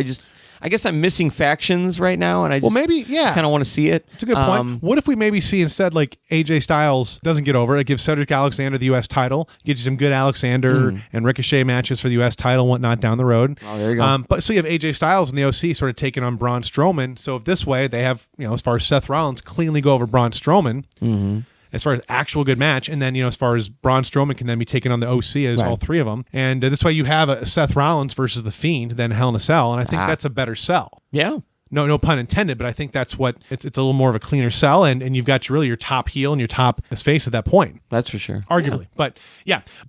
I guess I'm missing factions right now, and I just kind of want to see it. It's a good point. What if we maybe see instead like AJ Styles doesn't get over it, gives Cedric Alexander the U.S. title, gives you some good Alexander and Ricochet matches for the U.S. title and whatnot down the road. Oh, there you go. But so you have AJ Styles and the OC sort of taking on Braun Strowman. So if this way they have, as far as Seth Rollins, cleanly go over Braun Strowman. As far as actual good match, and then as far as Braun Strowman can then be taken on the OC as all three of them, and this way you have a Seth Rollins versus the Fiend, then Hell in a Cell, and I think that's a better sell. Yeah. No pun intended, but I think that's what it's a little more of a cleaner sell, and you've got your top heel and your top face at that point. That's for sure, arguably. But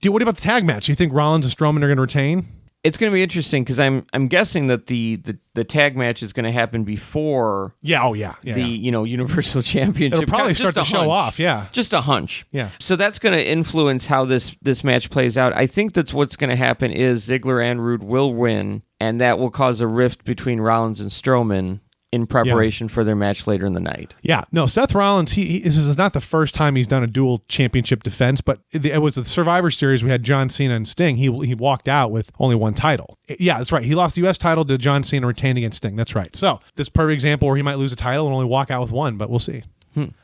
what about the tag match? Do you think Rollins and Strowman are going to retain? It's going to be interesting because I'm guessing that the tag match is going to happen before the Universal Championship. It'll probably start to show off, just a hunch. Yeah. So that's going to influence how this match plays out. I think that's what's going to happen is Ziggler and Rude will win, and that will cause a rift between Rollins and Strowman in preparation for their match later in the night. Yeah. No, Seth Rollins, this is not the first time he's done a dual championship defense, but it was the Survivor Series. We had John Cena and Sting. He walked out with only one title. Yeah, that's right. He lost the U.S. title to John Cena, retained against Sting. That's right. So this perfect example where he might lose a title and only walk out with one, but we'll see.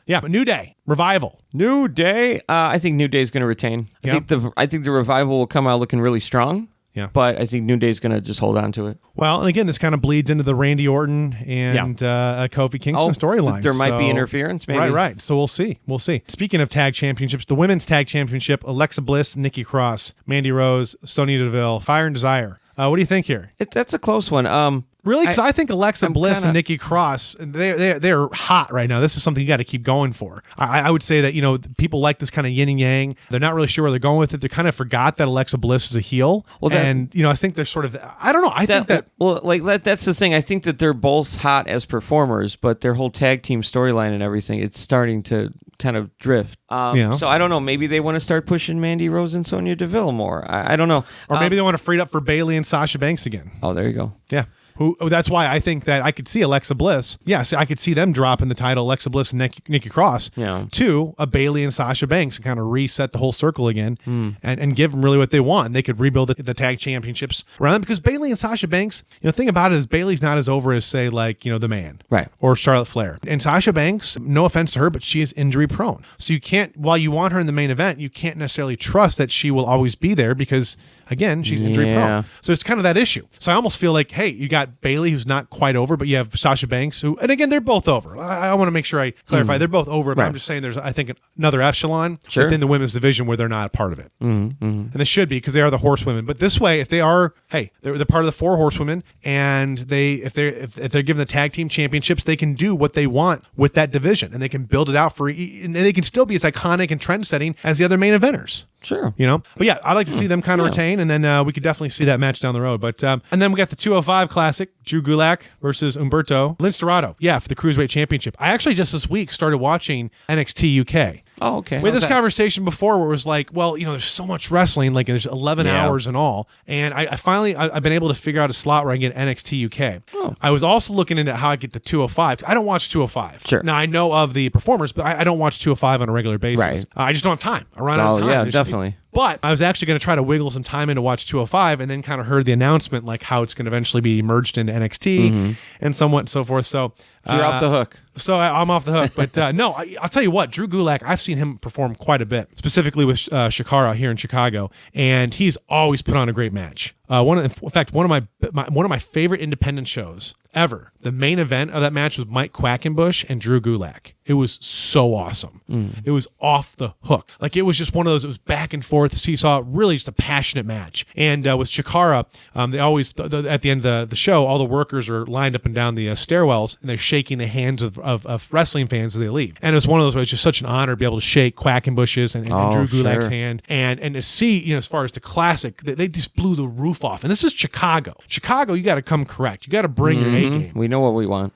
Yeah, but New Day, Revival. New Day? I think New Day is going to retain. I think the Revival will come out looking really strong. Yeah. But I think New Day's going to just hold on to it. Well, and again, this kind of bleeds into the Randy Orton and Kofi Kingston storyline. There might be interference, maybe. Right. So we'll see. Speaking of tag championships, the women's tag championship, Alexa Bliss, Nikki Cross, Mandy Rose, Sonya Deville, Fire and Desire. What do you think here? That's a close one. Really? Because I think Alexa Bliss and Nikki Cross, they're hot right now. This is something you got to keep going for. I would say that, people like this kind of yin and yang. They're not really sure where they're going with it. They kind of forgot that Alexa Bliss is a heel. Well, I think they're sort of, I don't know. That's the thing. I think that they're both hot as performers, but their whole tag team storyline and everything, it's starting to kind of drift. So I don't know. Maybe they want to start pushing Mandy Rose and Sonya Deville more. I don't know. Or maybe they want to free it up for Bayley and Sasha Banks again. Oh, there you go. Yeah. That's why I think that I could see Alexa Bliss. Yes, I could see them dropping the title, Alexa Bliss and Nikki Cross, to a Bayley and Sasha Banks and kind of reset the whole circle again and give them really what they want. They could rebuild the tag championships around them because Bayley and Sasha Banks, the thing about it is Bayley's not as over as, say, like, the Man. Right. Or Charlotte Flair. And Sasha Banks, no offense to her, but she is injury prone. So you can't, while you want her in the main event, you can't necessarily trust that she will always be there because, again, she's injury prone. So it's kind of that issue. So I almost feel like, hey, you got Bayley, who's not quite over, but you have Sasha Banks, who, and again, they're both over. I want to make sure I clarify. They're both over, but I'm just saying there's, I think, another echelon within the women's division where they're not a part of it. And they should be because they are the horsewomen. But this way, if they are, hey, they're part of the four horsewomen, and if they're given the tag team championships, they can do what they want with that division, and they can build it out and they can still be as iconic and trend setting as the other main eventers. Sure. But yeah, I'd like to see them kind of retain, and then we could definitely see that match down the road. But and then we got the 205 Classic, Drew Gulak versus Humberto Lince-Dorado. Yeah, for the Cruiserweight Championship. I actually just this week started watching NXT UK. Oh, okay. We had this conversation before where it was like, well, there's so much wrestling, like there's 11 hours and all. And I finally, I've been able to figure out a slot where I get NXT UK. Oh. I was also looking into how I get the 205. I don't watch 205. Sure. Now, I know of the performers, but I don't watch 205 on a regular basis. Right. I just don't have time. I run out of time. Yeah, definitely. But I was actually going to try to wiggle some time in to watch 205, and then kind of heard the announcement, like how it's going to eventually be merged into NXT and somewhat and so forth. So you're off the hook. So I'm off the hook. But no, I'll tell you what, Drew Gulak, I've seen him perform quite a bit, specifically with Shakara here in Chicago, and he's always put on a great match. In fact, one of my favorite independent shows ever. The main event of that match was Mike Quackenbush and Drew Gulak. It was so awesome. It was off the hook. Like, it was just one of those, it was back and forth, seesaw, really just a passionate match. And with Shakara, they always, at the end of the show, all the workers are lined up and down the stairwells, and they're shaking the hands of wrestling fans as they leave. And it was one of those where it's just such an honor to be able to shake Quackenbush's and Drew Gulak's hand. And to see, as far as the classic, they just blew the roof off. And this is Chicago. Chicago, you got to come correct. You got to bring your A game. We know what we want.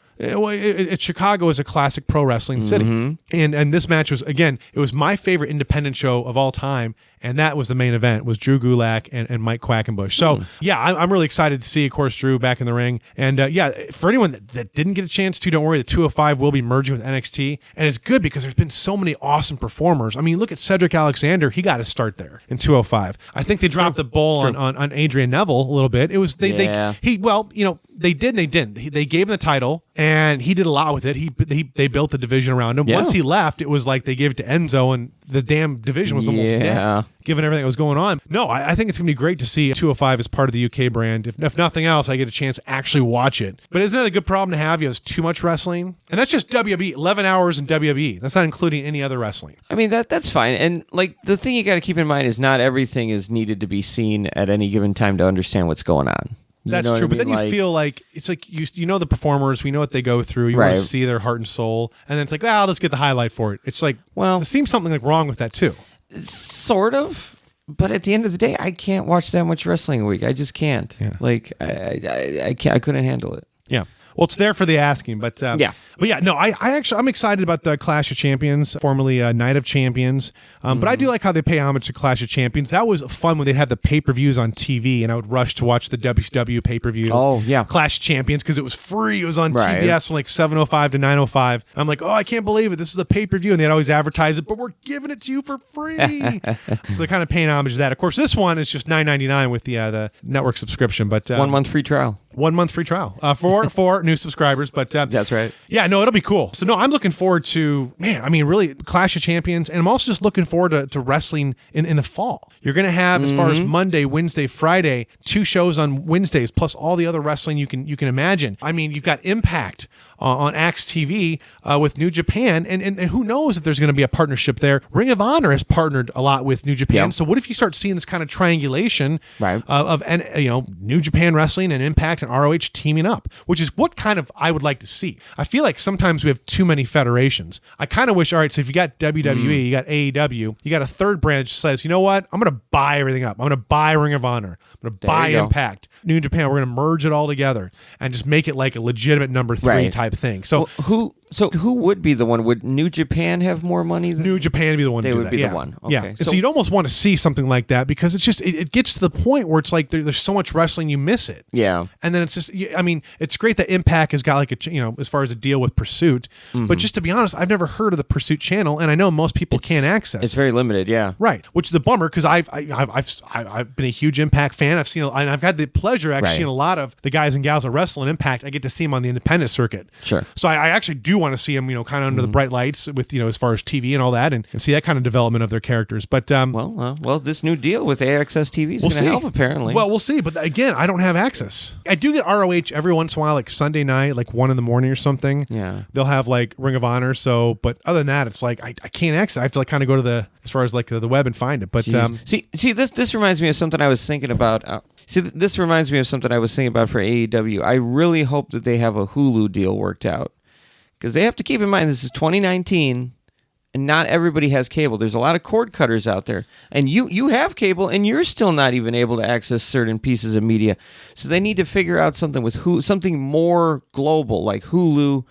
Chicago is a classic pro wrestling city. And this match was, again, it was my favorite independent show of all time. And that was the main event, was Drew Gulak and Mike Quackenbush. So, yeah, I'm really excited to see, of course, Drew back in the ring. And, for anyone that didn't get a chance to, don't worry, the 205 will be merging with NXT. And it's good because there's been so many awesome performers. I mean, look at Cedric Alexander. He got to start there in 205. I think they dropped the ball on Adrian Neville a little bit. It was, they did and they didn't. They gave him the title, and he did a lot with it. They built the division around him. Yeah. Once he left, it was like they gave it to Enzo, and the damn division was almost dead, given everything that was going on. No, I think it's going to be great to see 205 as part of the UK brand. If nothing else, I get a chance to actually watch it. But isn't that a good problem to have? You have too much wrestling? And that's just WWE, 11 hours in WWE. That's not including any other wrestling. I mean, that's fine. And, like, the thing you got to keep in mind is not everything is needed to be seen at any given time to understand what's going on. That's true, but then you feel like it's like you know the performers, we know what they go through. You want to see their heart and soul, and then it's like, well, let's get the highlight for it. It's like, well, there seems something like wrong with that too. Sort of, but at the end of the day, I can't watch that much wrestling a week. I just can't. Yeah. Like, I couldn't handle it. Yeah. Well, it's there for the asking, but no, I'm excited about the Clash of Champions, formerly Night of Champions. But I do like how they pay homage to Clash of Champions. That was fun when they'd have the pay-per-views on TV, and I would rush to watch the WCW pay-per-view. Oh, yeah. Clash of Champions, because it was free. It was on TBS from like 7:05 to 9:05. And I'm like, oh, I can't believe it. This is a pay-per-view, and they'd always advertise it, but we're giving it to you for free. So they're kind of paying homage to that. Of course, this one is just $9.99 with the network subscription, but 1 month free trial. 1 month free trial for new subscribers, but that's right. Yeah, no, it'll be cool. So no, I'm looking forward to, really Clash of Champions, and I'm also just looking forward to wrestling in the fall. You're going to have, as far as Monday, Wednesday, Friday, 2 shows on Wednesdays, plus all the other wrestling you can imagine. I mean, you've got Impact on Axe TV with New Japan, and who knows if there's going to be a partnership there. Ring of Honor has partnered a lot with New Japan, so what if you start seeing this kind of triangulation of New Japan Wrestling and Impact and ROH teaming up, which is what kind of I would like to see. I feel like sometimes we have too many federations. I kind of wish, all right, so if you got WWE, you got AEW, you got a third branch that says, you know what, I'm going to buy everything up. I'm going to buy Ring of Honor. I'm going to buy Impact. New Japan, we're going to merge it all together and just make it like a legitimate number 3 type thing. So who would be the one? Would New Japan have more money? New Japan be the one to do that. They would be the one. Okay. Yeah. So you'd almost want to see something like that, because it's just it gets to the point where it's like there's so much wrestling you miss it. Yeah. And then it's just, I mean, it's great that Impact has got like as far as a deal with Pursuit, but just to be honest, I've never heard of the Pursuit channel, and I know most people can't access. It's very limited. Yeah. Right. Which is a bummer, because I've been a huge Impact fan. I've had the pleasure of actually seeing a lot of the guys and gals that wrestle in Impact. I get to see them on the independent circuit. Sure. So I actually do want to see them, kind of under the bright lights with, as far as TV and all that, and see that kind of development of their characters. But well, this new deal with AXS TV is going to help, apparently. Well, we'll see. But again, I don't have access. I do get ROH every once in a while, like Sunday night, like 1 a.m. or something. Yeah. They'll have like Ring of Honor. So, but other than that, it's like I can't access. I have to like kind of go to as far as like the web and find it. But see, this reminds me of something I was thinking about. This reminds me of something I was thinking about for AEW. I really hope that they have a Hulu deal worked out, because they have to keep in mind this is 2019, and not everybody has cable. There's a lot of cord cutters out there, and you have cable, and you're still not even able to access certain pieces of media. So they need to figure out something with something more global, like Hulu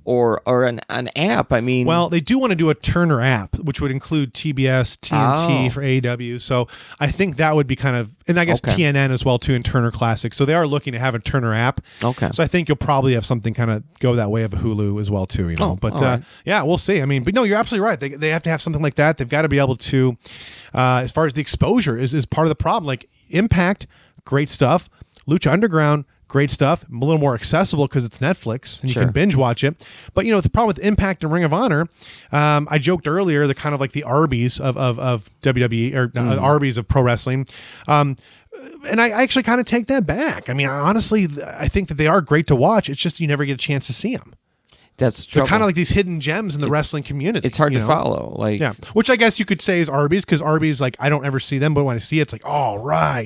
or an app. I mean, well, they do want to do a Turner app, which would include TBS, TNT for AEW. So I think that would be kind of, and I guess TNN as well too, in Turner Classic. So they are looking to have a Turner app. Okay. So I think you'll probably have something kind of go that way of a Hulu as well too. But right. yeah, we'll see. I mean, but no, you're absolutely right. They have to have something like that. They've got to be able to, as far as the exposure is part of the problem. Like Impact, great stuff. Lucha Underground, great stuff. A little more accessible because it's Netflix and you can binge watch it. But the problem with Impact and Ring of Honor, I joked earlier, they're kind of like the Arby's of WWE or Arby's of pro wrestling. And I actually kind of take that back. I mean, honestly, I think that they are great to watch. It's just you never get a chance to see them. That's they're kind of like these hidden gems in the wrestling community. It's hard to follow. Like, yeah, which I guess you could say is Arby's, because Arby's, like, I don't ever see them, but when I see it, it's like, all right,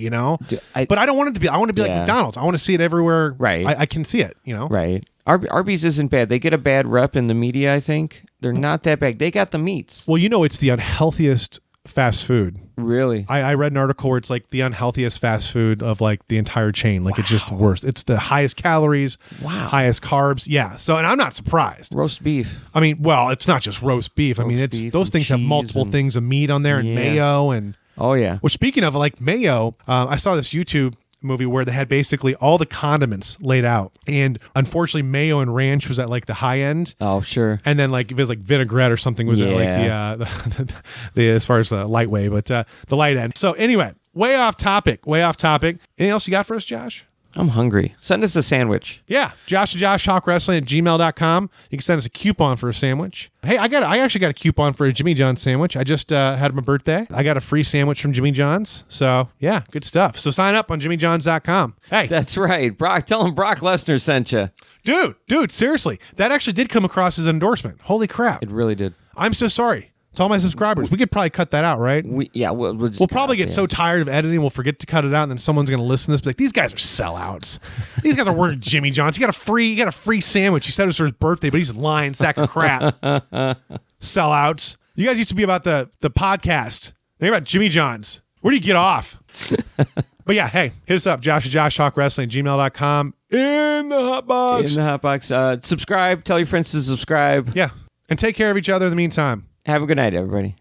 but I don't want it to be. I want it to be like McDonald's. I want to see it everywhere. Right. I can see it. Right. Arby's isn't bad. They get a bad rep in the media. I think they're not that bad. They got the meats. Well, it's the unhealthiest fast food. Really? I read an article where it's like the unhealthiest fast food of like the entire chain. Like, it's just worse. It's the highest calories, highest carbs. Yeah. So, and I'm not surprised. Roast beef. I mean, well, it's not just roast beef. I mean, it's those things have multiple things of meat on there and mayo and. Oh yeah. Well, speaking of like mayo, I saw this YouTube movie where they had basically all the condiments laid out, and unfortunately mayo and ranch was at like the high end. Oh sure. And then like if it was like vinaigrette or something was at like the as far as the light way, but the light end. So anyway, way off topic. Anything else you got for us, Josh? I'm hungry. Send us a sandwich. Yeah. Josh and Josh Talk Wrestling at gmail.com. You can send us a coupon for a sandwich. Hey, I actually got a coupon for a Jimmy John's sandwich. I just had my birthday. I got a free sandwich from Jimmy John's. So yeah, good stuff. So sign up on jimmyjohns.com. Hey. That's right. Brock, tell him Brock Lesnar sent you. Dude, seriously. That actually did come across as an endorsement. Holy crap. It really did. I'm so sorry. To all my subscribers, we could probably cut that out, right? We'll probably get so tired of editing, we'll forget to cut it out, and then someone's going to listen to this, be like, these guys are sellouts. These guys are working Jimmy John's. He got a free sandwich. He said it was for his birthday, but he's lying, sack of crap. Sellouts. You guys used to be about the podcast. Think about Jimmy John's. Where do you get off? But yeah, hey, hit us up, Josh Talk Wrestling, gmail.com, in the hot box. Subscribe. Tell your friends to subscribe. Yeah. And take care of each other in the meantime. Have a good night, everybody.